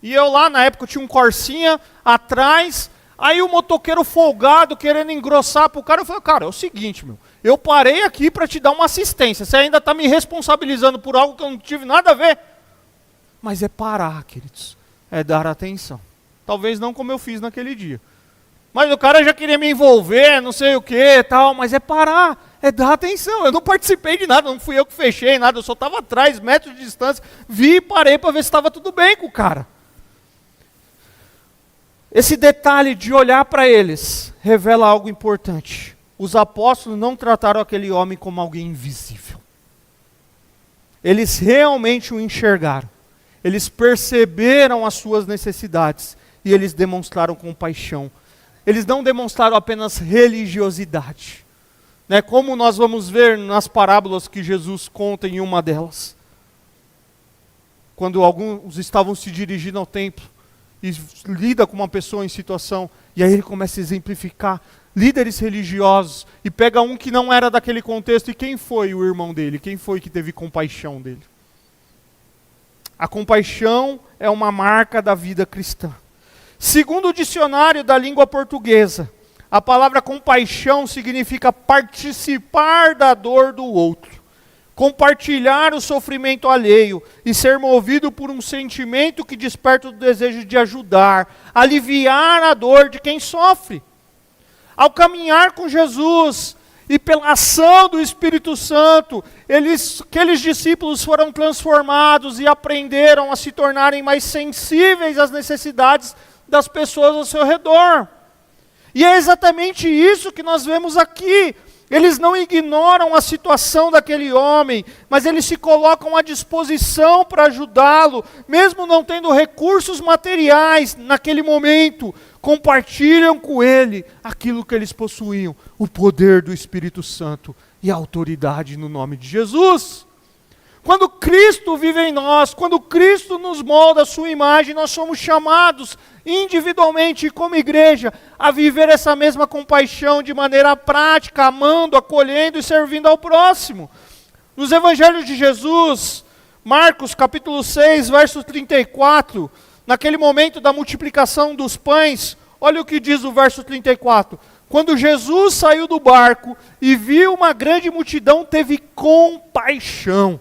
E eu lá, na época, tinha um Corsinha atrás, aí o motoqueiro folgado, querendo engrossar pro cara, eu falei: cara, é o seguinte, eu parei aqui para te dar uma assistência, você ainda está me responsabilizando por algo que eu não tive nada a ver. Mas é parar, queridos, é dar atenção. Talvez não como eu fiz naquele dia. Mas o cara já queria me envolver, não sei o que, tal, mas é parar, é dar atenção. Eu não participei de nada, não fui eu que fechei nada, eu só estava atrás, metros de distância, vi e parei para ver se estava tudo bem com o cara. Esse detalhe de olhar para eles revela algo importante. Os apóstolos não trataram aquele homem como alguém invisível. Eles realmente o enxergaram. Eles perceberam as suas necessidades e eles demonstraram compaixão. Eles não demonstraram apenas religiosidade, né? Como nós vamos ver nas parábolas que Jesus conta em uma delas. Quando alguns estavam se dirigindo ao templo e lida com uma pessoa em situação, e aí ele começa a exemplificar líderes religiosos, e pega um que não era daquele contexto, e quem foi o irmão dele? Quem foi que teve compaixão dele? A compaixão é uma marca da vida cristã. Segundo o dicionário da língua portuguesa, a palavra compaixão significa participar da dor do outro, compartilhar o sofrimento alheio e ser movido por um sentimento que desperta o desejo de ajudar, aliviar a dor de quem sofre. Ao caminhar com Jesus e pela ação do Espírito Santo, aqueles discípulos foram transformados e aprenderam a se tornarem mais sensíveis às necessidades das pessoas ao seu redor. E é exatamente isso que nós vemos aqui. Eles não ignoram a situação daquele homem, mas eles se colocam à disposição para ajudá-lo, mesmo não tendo recursos materiais naquele momento. Compartilham com ele aquilo que eles possuíam, o poder do Espírito Santo e a autoridade no nome de Jesus. Quando Cristo vive em nós, quando Cristo nos molda a sua imagem, nós somos chamados individualmente e como igreja a viver essa mesma compaixão de maneira prática, amando, acolhendo e servindo ao próximo. Nos evangelhos de Jesus, Marcos capítulo 6, verso 34, naquele momento da multiplicação dos pães, olha o que diz o verso 34. Quando Jesus saiu do barco e viu uma grande multidão, teve compaixão.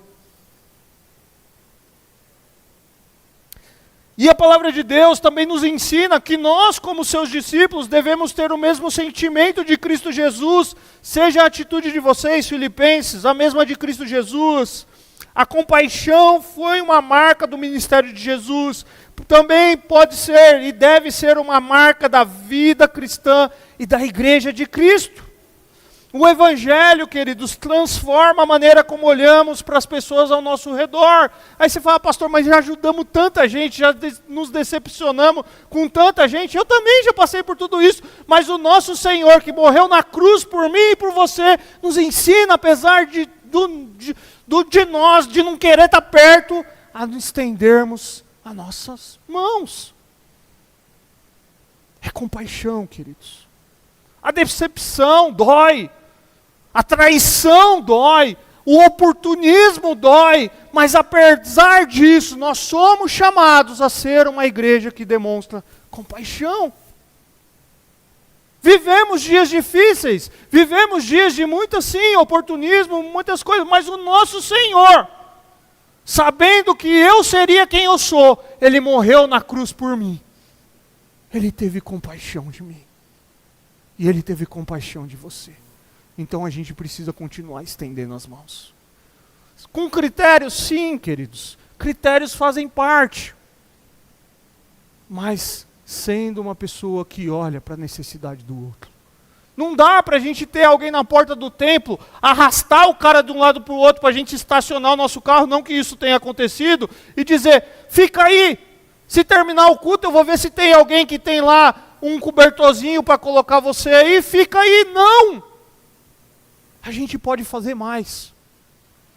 E a palavra de Deus também nos ensina que nós, como seus discípulos, devemos ter o mesmo sentimento de Cristo Jesus. Seja a atitude de vocês, filipenses, a mesma de Cristo Jesus. A compaixão foi uma marca do ministério de Jesus. Também pode ser e deve ser uma marca da vida cristã e da igreja de Cristo. O Evangelho, queridos, transforma a maneira como olhamos para as pessoas ao nosso redor. Aí você fala, pastor, mas já ajudamos tanta gente, já nos decepcionamos com tanta gente. Eu também já passei por tudo isso, mas o nosso Senhor, que morreu na cruz por mim e por você, nos ensina, apesar de nós, de não querer estar perto, a nos estendermos as nossas mãos. É compaixão, queridos. A decepção dói. A traição dói, o oportunismo dói, mas apesar disso, nós somos chamados a ser uma igreja que demonstra compaixão. Vivemos dias difíceis, vivemos dias de muito, sim, oportunismo, muitas coisas, mas o nosso Senhor, sabendo que eu seria quem eu sou, Ele morreu na cruz por mim. Ele teve compaixão de mim. E Ele teve compaixão de você. Então a gente precisa continuar estendendo as mãos. Com critérios, sim, queridos. Critérios fazem parte. Mas sendo uma pessoa que olha para a necessidade do outro. Não dá para a gente ter alguém na porta do templo, arrastar o cara de um lado para o outro para a gente estacionar o nosso carro, não que isso tenha acontecido, e dizer, fica aí, se terminar o culto eu vou ver se tem alguém que tem lá um cobertorzinho para colocar você aí, fica aí. Não! A gente pode fazer mais.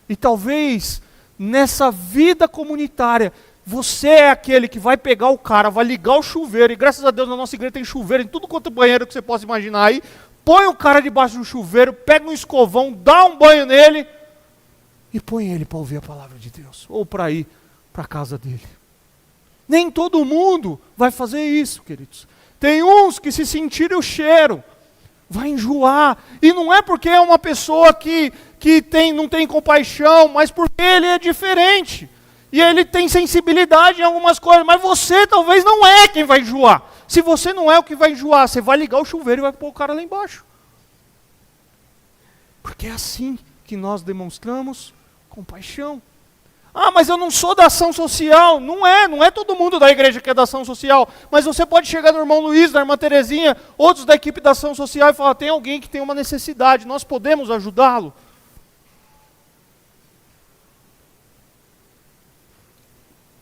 E talvez nessa vida comunitária, você é aquele que vai pegar o cara, vai ligar o chuveiro, e graças a Deus na nossa igreja tem chuveiro em tudo quanto é banheiro que você possa imaginar aí, põe o cara debaixo do chuveiro, pega um escovão, dá um banho nele, e põe ele para ouvir a palavra de Deus, ou para ir para a casa dele. Nem todo mundo vai fazer isso, queridos. Tem uns que se sentirem o cheiro, vai enjoar, e não é porque é uma pessoa que não tem compaixão, mas porque ele é diferente, e ele tem sensibilidade em algumas coisas, mas você talvez não é quem vai enjoar. Se você não é o que vai enjoar, você vai ligar o chuveiro e vai pôr o cara lá embaixo. Porque é assim que nós demonstramos compaixão. Ah, mas eu não sou da ação social. Não é todo mundo da igreja que é da ação social. Mas você pode chegar no irmão Luiz, na irmã Terezinha, outros da equipe da ação social e falar, tem alguém que tem uma necessidade, nós podemos ajudá-lo.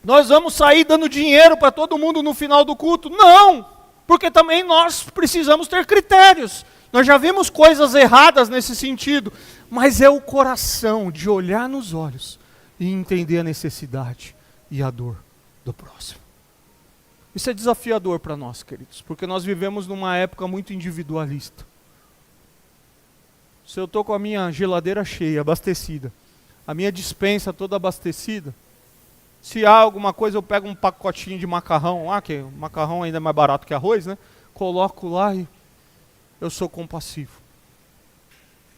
Nós vamos sair dando dinheiro para todo mundo no final do culto? Não, porque também nós precisamos ter critérios. Nós já vimos coisas erradas nesse sentido, mas é o coração de olhar nos olhos e entender a necessidade e a dor do próximo. Isso é desafiador para nós, queridos, porque nós vivemos numa época muito individualista. Se eu estou com a minha geladeira cheia, abastecida, a minha despensa toda abastecida, se há alguma coisa, eu pego um pacotinho de macarrão lá, que o macarrão ainda é mais barato que arroz, né? Coloco lá e eu sou compassivo.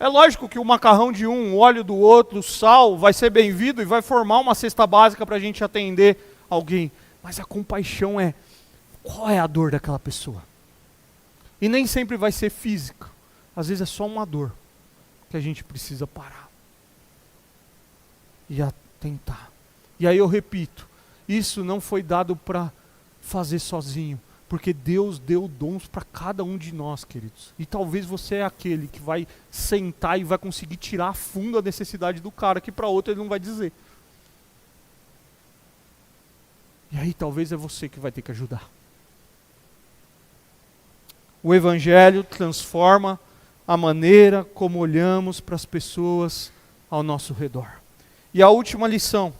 É lógico que o macarrão de um, o óleo do outro, o sal, vai ser bem-vindo e vai formar uma cesta básica para a gente atender alguém. Mas a compaixão é, qual é a dor daquela pessoa? E nem sempre vai ser física. Às vezes é só uma dor que a gente precisa parar e atentar. E aí eu repito, isso não foi dado para fazer sozinho, porque Deus deu dons para cada um de nós, queridos. E talvez você é aquele que vai sentar e vai conseguir tirar a fundo a necessidade do cara, que para outro ele não vai dizer. E aí talvez é você que vai ter que ajudar. O Evangelho transforma a maneira como olhamos para as pessoas ao nosso redor. E a última lição,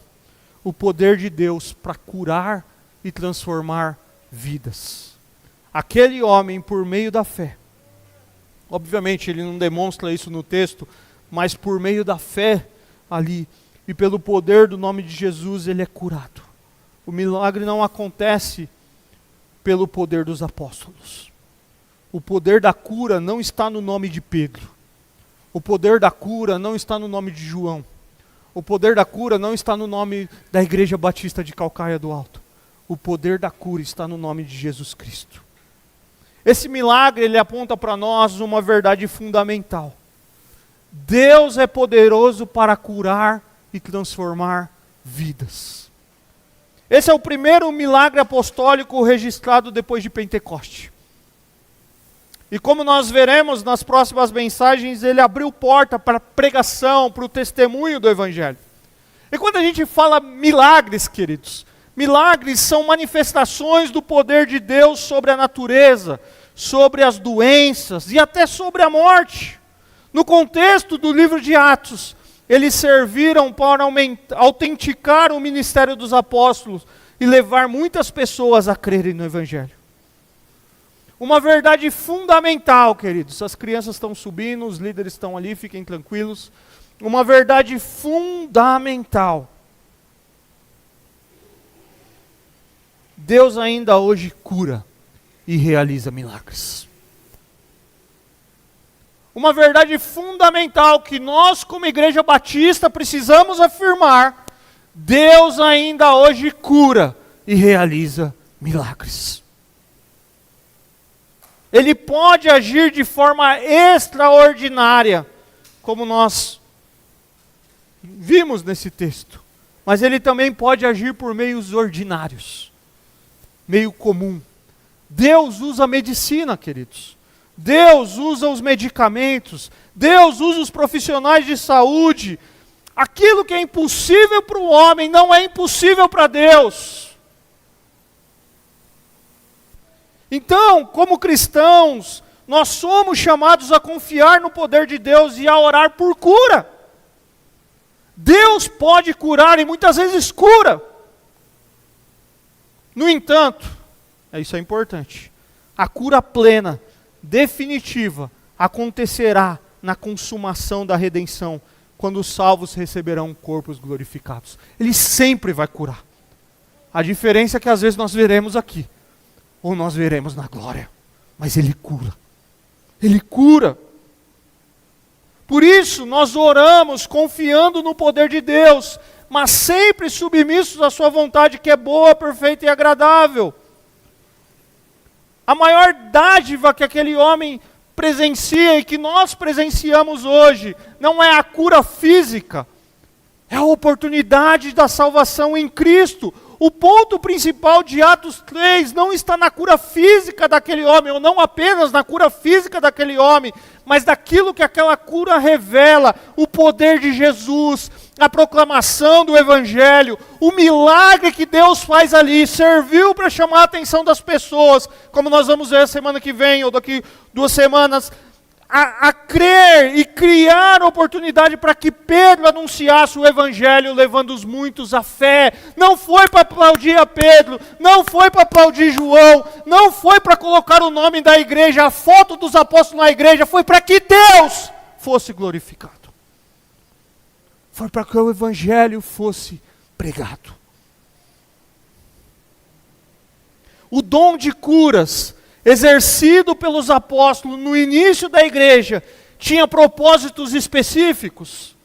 o poder de Deus para curar e transformar vidas. Aquele homem, por meio da fé, obviamente ele não demonstra isso no texto, mas por meio da fé ali, e pelo poder do nome de Jesus, ele é curado. O milagre não acontece pelo poder dos apóstolos. O poder da cura não está no nome de Pedro. O poder da cura não está no nome de João. O poder da cura não está no nome da Igreja Batista de Calcaia do Alto. O poder da cura está no nome de Jesus Cristo. Esse milagre, ele aponta para nós uma verdade fundamental. Deus é poderoso para curar e transformar vidas. Esse é o primeiro milagre apostólico registrado depois de Pentecoste. E como nós veremos nas próximas mensagens, ele abriu porta para a pregação, para o testemunho do Evangelho. E quando a gente fala milagres, queridos, milagres são manifestações do poder de Deus sobre a natureza, sobre as doenças e até sobre a morte. No contexto do livro de Atos, eles serviram para autenticar o ministério dos apóstolos e levar muitas pessoas a crerem no Evangelho. Uma verdade fundamental, queridos, as crianças estão subindo, os líderes estão ali, fiquem tranquilos. Uma verdade fundamental. Deus ainda hoje cura e realiza milagres. Uma verdade fundamental que nós, como Igreja Batista, precisamos afirmar: Deus ainda hoje cura e realiza milagres. Ele pode agir de forma extraordinária, como nós vimos nesse texto. Mas ele também pode agir por meios ordinários, meio comum. Deus usa a medicina, queridos. Deus usa os medicamentos. Deus usa os profissionais de saúde. Aquilo que é impossível para o homem não é impossível para Deus. Então, como cristãos, nós somos chamados a confiar no poder de Deus e a orar por cura. Deus pode curar e muitas vezes cura. No entanto, isso é importante, a cura plena, definitiva, acontecerá na consumação da redenção, quando os salvos receberão corpos glorificados. Ele sempre vai curar. A diferença é que às vezes nós veremos aqui, ou nós veremos na glória, mas Ele cura. Ele cura. Por isso, nós oramos confiando no poder de Deus, mas sempre submissos à sua vontade, que é boa, perfeita e agradável. A maior dádiva que aquele homem presencia e que nós presenciamos hoje, não é a cura física, é a oportunidade da salvação em Cristo. O ponto principal de Atos 3 não está na cura física daquele homem, ou não apenas na cura física daquele homem, mas daquilo que aquela cura revela, o poder de Jesus, a proclamação do Evangelho, o milagre que Deus faz ali, serviu para chamar a atenção das pessoas, como nós vamos ver semana que vem, ou daqui 2 semanas, a crer e criar oportunidade para que Pedro anunciasse o Evangelho, levando os muitos à fé. Não foi para aplaudir a Pedro, não foi para aplaudir João, não foi para colocar o nome da igreja, a foto dos apóstolos na igreja, foi para que Deus fosse glorificado. Foi para que o Evangelho fosse pregado. O dom de curas exercido pelos apóstolos no início da igreja, tinha propósitos específicos: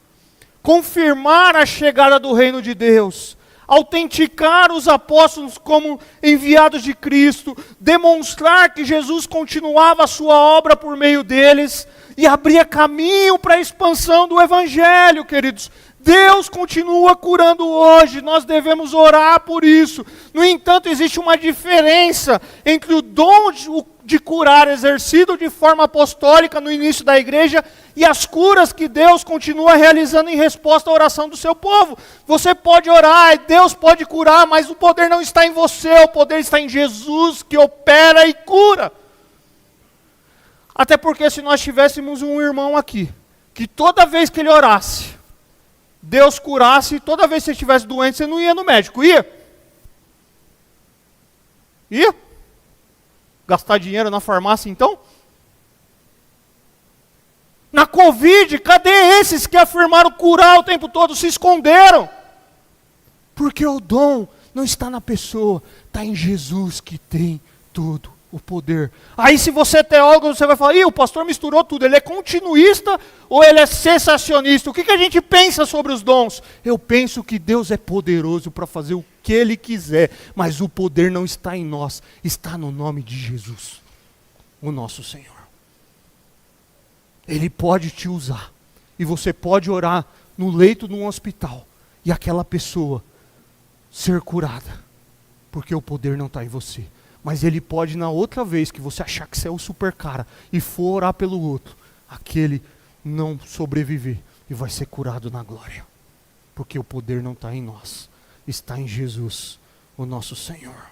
confirmar a chegada do reino de Deus, autenticar os apóstolos como enviados de Cristo, demonstrar que Jesus continuava a sua obra por meio deles, e abria caminho para a expansão do Evangelho, queridos. Deus continua curando hoje, nós devemos orar por isso. No entanto, existe uma diferença entre o dom de curar exercido de forma apostólica no início da igreja e as curas que Deus continua realizando em resposta à oração do seu povo. Você pode orar, Deus pode curar, mas o poder não está em você, o poder está em Jesus, que opera e cura. Até porque se nós tivéssemos um irmão aqui, que toda vez que ele orasse, Deus curasse, toda vez que você estivesse doente, você não ia no médico, ia? Ia? Gastar dinheiro na farmácia então? Na Covid, cadê esses que afirmaram curar o tempo todo? Se esconderam. Porque o dom não está na pessoa, está em Jesus, que tem todo o poder. Aí se você é teólogo, você vai falar: o pastor misturou tudo, ele é continuista ou ele é cessacionista? O que a gente pensa sobre os dons? Eu penso que Deus é poderoso para fazer o que Ele quiser, mas o poder não está em nós, está no nome de Jesus, o nosso Senhor. Ele pode te usar, e você pode orar no leito de um hospital, e aquela pessoa ser curada, porque o poder não está em você, Mas Ele pode, na outra vez que você achar que você é o super cara e for orar pelo outro, aquele não sobreviver e vai ser curado na glória. Porque o poder não está em nós, está em Jesus, o nosso Senhor.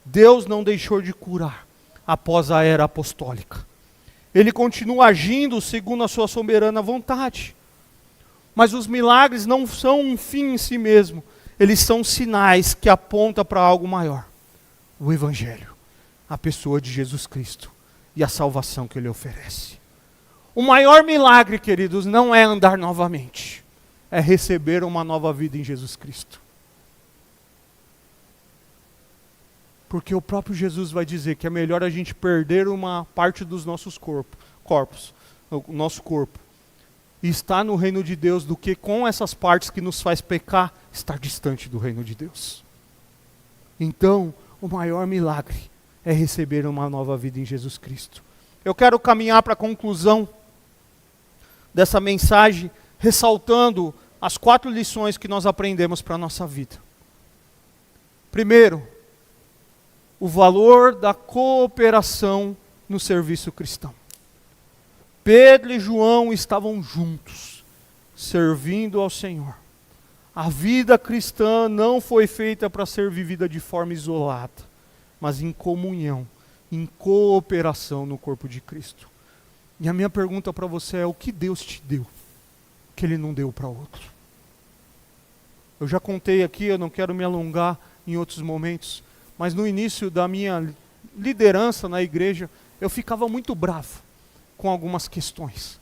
Deus não deixou de curar após a era apostólica. Ele continua agindo segundo a sua soberana vontade. Mas os milagres não são um fim em si mesmo. Eles são sinais que apontam para algo maior. O Evangelho, a pessoa de Jesus Cristo e a salvação que Ele oferece. O maior milagre, queridos, não é andar novamente. É receber uma nova vida em Jesus Cristo. Porque o próprio Jesus vai dizer que é melhor a gente perder uma parte dos nossos corpos, o nosso corpo, e estar no reino de Deus, do que com essas partes que nos faz pecar, estar distante do reino de Deus. Então, o maior milagre é receber uma nova vida em Jesus Cristo. Eu quero caminhar para a conclusão dessa mensagem, ressaltando as 4 lições que nós aprendemos para a nossa vida. Primeiro, o valor da cooperação no serviço cristão. Pedro e João estavam juntos, servindo ao Senhor. A vida cristã não foi feita para ser vivida de forma isolada, mas em comunhão, em cooperação no corpo de Cristo. E a minha pergunta para você é: o que Deus te deu, que Ele não deu para outro? Eu já contei aqui, eu não quero me alongar em outros momentos, mas no início da minha liderança na igreja, eu ficava muito bravo com algumas questões.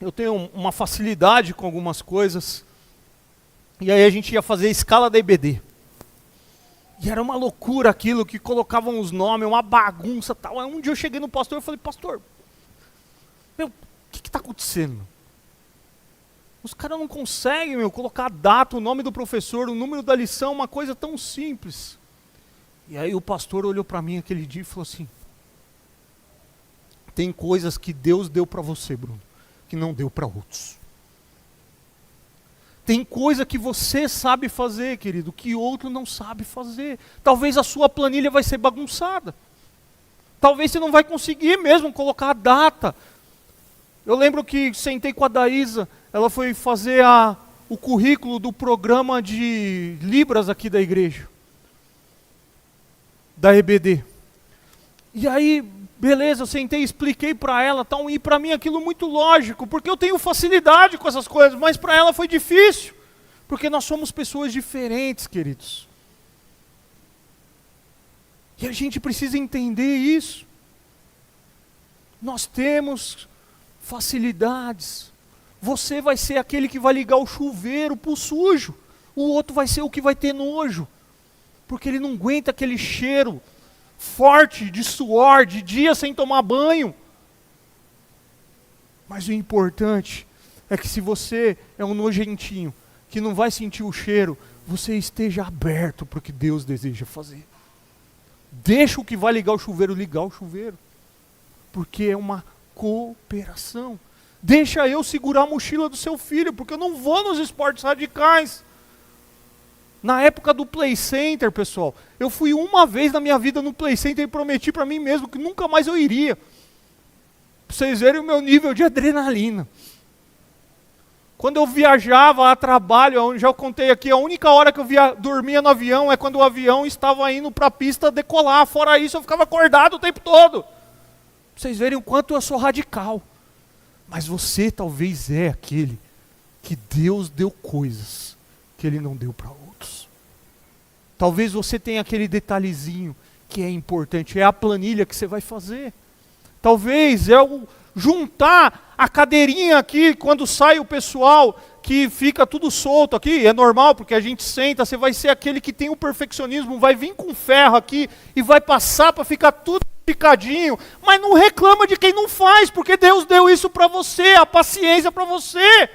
Eu tenho uma facilidade com algumas coisas, e aí a gente ia fazer escala da EBD. E era uma loucura aquilo, que colocavam os nomes, uma bagunça tal. Aí um dia eu cheguei no pastor e falei: pastor, o que está acontecendo? Os caras não conseguem, colocar a data, o nome do professor, o número da lição, uma coisa tão simples. E aí o pastor olhou para mim aquele dia e falou assim: tem coisas que Deus deu para você, Bruno, que não deu para outros. Tem coisa que você sabe fazer, querido, que outro não sabe fazer. Talvez a sua planilha vai ser bagunçada. Talvez você não vai conseguir mesmo colocar a data. Eu lembro que sentei com a Daísa, ela foi fazer o currículo do programa de Libras aqui da igreja, da EBD. E aí, beleza, eu sentei e expliquei para ela, tal, e para mim aquilo muito lógico, porque eu tenho facilidade com essas coisas, mas para ela foi difícil, porque nós somos pessoas diferentes, queridos. E a gente precisa entender isso. Nós temos facilidades. Você vai ser aquele que vai ligar o chuveiro para o sujo, o outro vai ser o que vai ter nojo, porque ele não aguenta aquele cheiro forte de suor, de dia sem tomar banho. Mas o importante é que, se você é um nojentinho, que não vai sentir o cheiro, você esteja aberto para o que Deus deseja fazer. Deixa o que vai ligar o chuveiro, porque é uma cooperação. Deixa eu segurar a mochila do seu filho, porque eu não vou nos esportes radicais. Na época do Play Center, pessoal, eu fui uma vez na minha vida no Play Center e prometi para mim mesmo que nunca mais eu iria. Para vocês verem o meu nível de adrenalina. Quando eu viajava a trabalho, já eu contei aqui, a única hora que eu dormia no avião é quando o avião estava indo para a pista decolar. Fora isso, eu ficava acordado o tempo todo. Para vocês verem o quanto eu sou radical. Mas você talvez é aquele que Deus deu coisas que Ele não deu para outros. Talvez você tenha aquele detalhezinho que é importante, é a planilha que você vai fazer. Talvez é o juntar a cadeirinha aqui, quando sai o pessoal, que fica tudo solto aqui, é normal, porque a gente senta, você vai ser aquele que tem o perfeccionismo, vai vir com ferro aqui e vai passar para ficar tudo picadinho, mas não reclama de quem não faz, porque Deus deu isso para você, a paciência para você.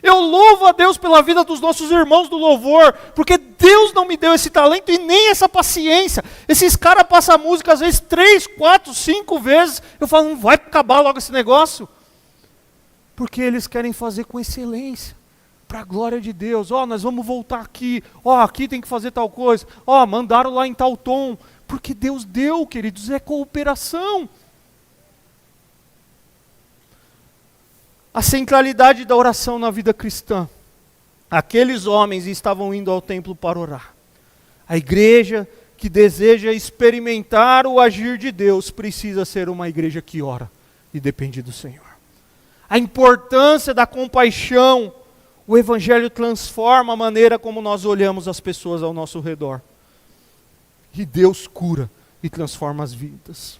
Eu louvo a Deus pela vida dos nossos irmãos do louvor, porque Deus não me deu esse talento e nem essa paciência. Esses caras passam a música às vezes 3, 4, 5 vezes, eu falo: não vai acabar logo esse negócio? Porque eles querem fazer com excelência. para a glória de Deus. Nós vamos voltar aqui. Aqui tem que fazer tal coisa. Mandaram lá em tal tom. Porque Deus deu, queridos, é cooperação. A centralidade da oração na vida cristã. Aqueles homens estavam indo ao templo para orar. A igreja que deseja experimentar o agir de Deus precisa ser uma igreja que ora e depende do Senhor. A importância da compaixão. O Evangelho transforma a maneira como nós olhamos as pessoas ao nosso redor. E Deus cura e transforma as vidas.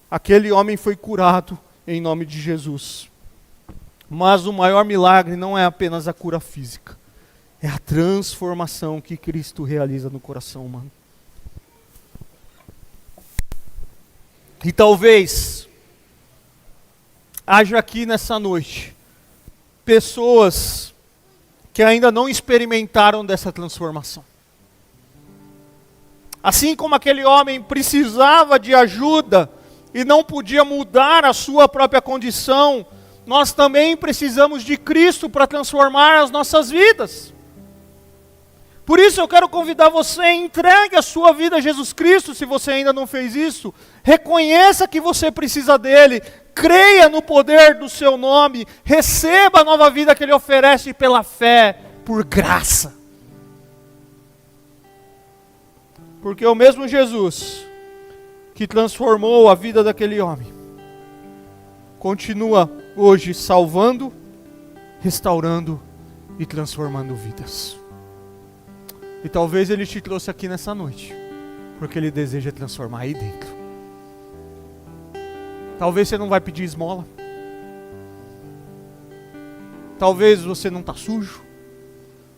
Aquele homem foi curado em nome de Jesus. Mas o maior milagre não é apenas a cura física. É a transformação que Cristo realiza no coração humano. E talvez haja aqui nessa noite pessoas que ainda não experimentaram dessa transformação. Assim como aquele homem precisava de ajuda e não podia mudar a sua própria condição, nós também precisamos de Cristo para transformar as nossas vidas. Por isso eu quero convidar você, entregue a sua vida a Jesus Cristo, se você ainda não fez isso. Reconheça que você precisa dele, creia no poder do seu nome, receba a nova vida que ele oferece pela fé, por graça. Porque o mesmo Jesus que transformou a vida daquele homem, continua hoje salvando, restaurando e transformando vidas. E talvez ele te trouxe aqui nessa noite, porque ele deseja transformar aí dentro. Talvez você não vai pedir esmola. Talvez você não está sujo.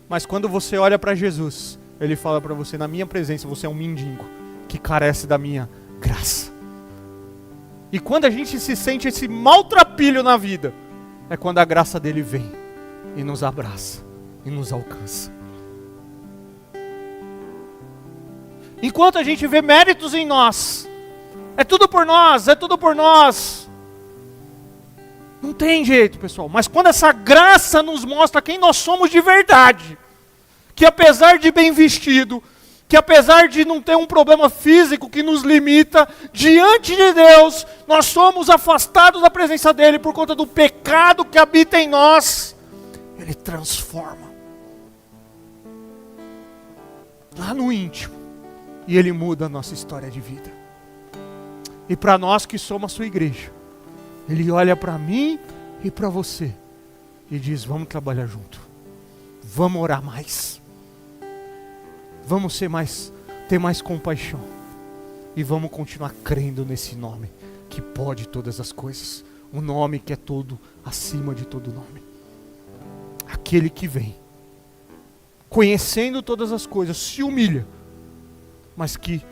Mas quando você olha para Jesus, ele fala para você, na minha presença você é um mendigo que carece da minha graça. E quando a gente se sente esse maltrapilho na vida, é quando a graça dele vem e nos abraça e nos alcança. Enquanto a gente vê méritos em nós, é tudo por nós, é tudo por nós. Não tem jeito, pessoal. Mas quando essa graça nos mostra quem nós somos de verdade, que apesar de bem vestido, que apesar de não ter um problema físico que nos limita, diante de Deus, nós somos afastados da presença dele por conta do pecado que habita em nós, ele transforma. Lá no íntimo. E ele muda a nossa história de vida. E para nós que somos a sua igreja, ele olha para mim e para você e diz, vamos trabalhar junto. Vamos orar mais. Vamos ter mais compaixão. E vamos continuar crendo nesse nome que pode todas as coisas. Um nome que é todo acima de todo nome. Aquele que vem, conhecendo todas as coisas, se humilha. Mas que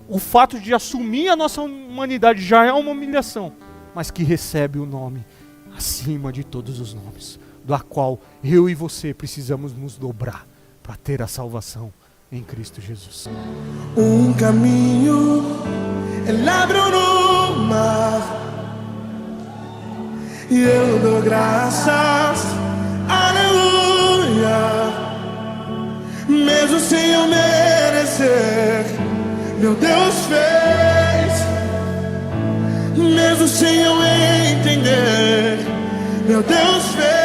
o fato de assumir a nossa humanidade já é uma humilhação, mas que recebe o nome acima de todos os nomes, do qual eu e você precisamos nos dobrar para ter a salvação em Cristo Jesus. Um caminho ele abre no mar e eu dou graças, aleluia. Mesmo sem eu merecer, meu Deus fez. Mesmo sem eu entender, meu Deus fez.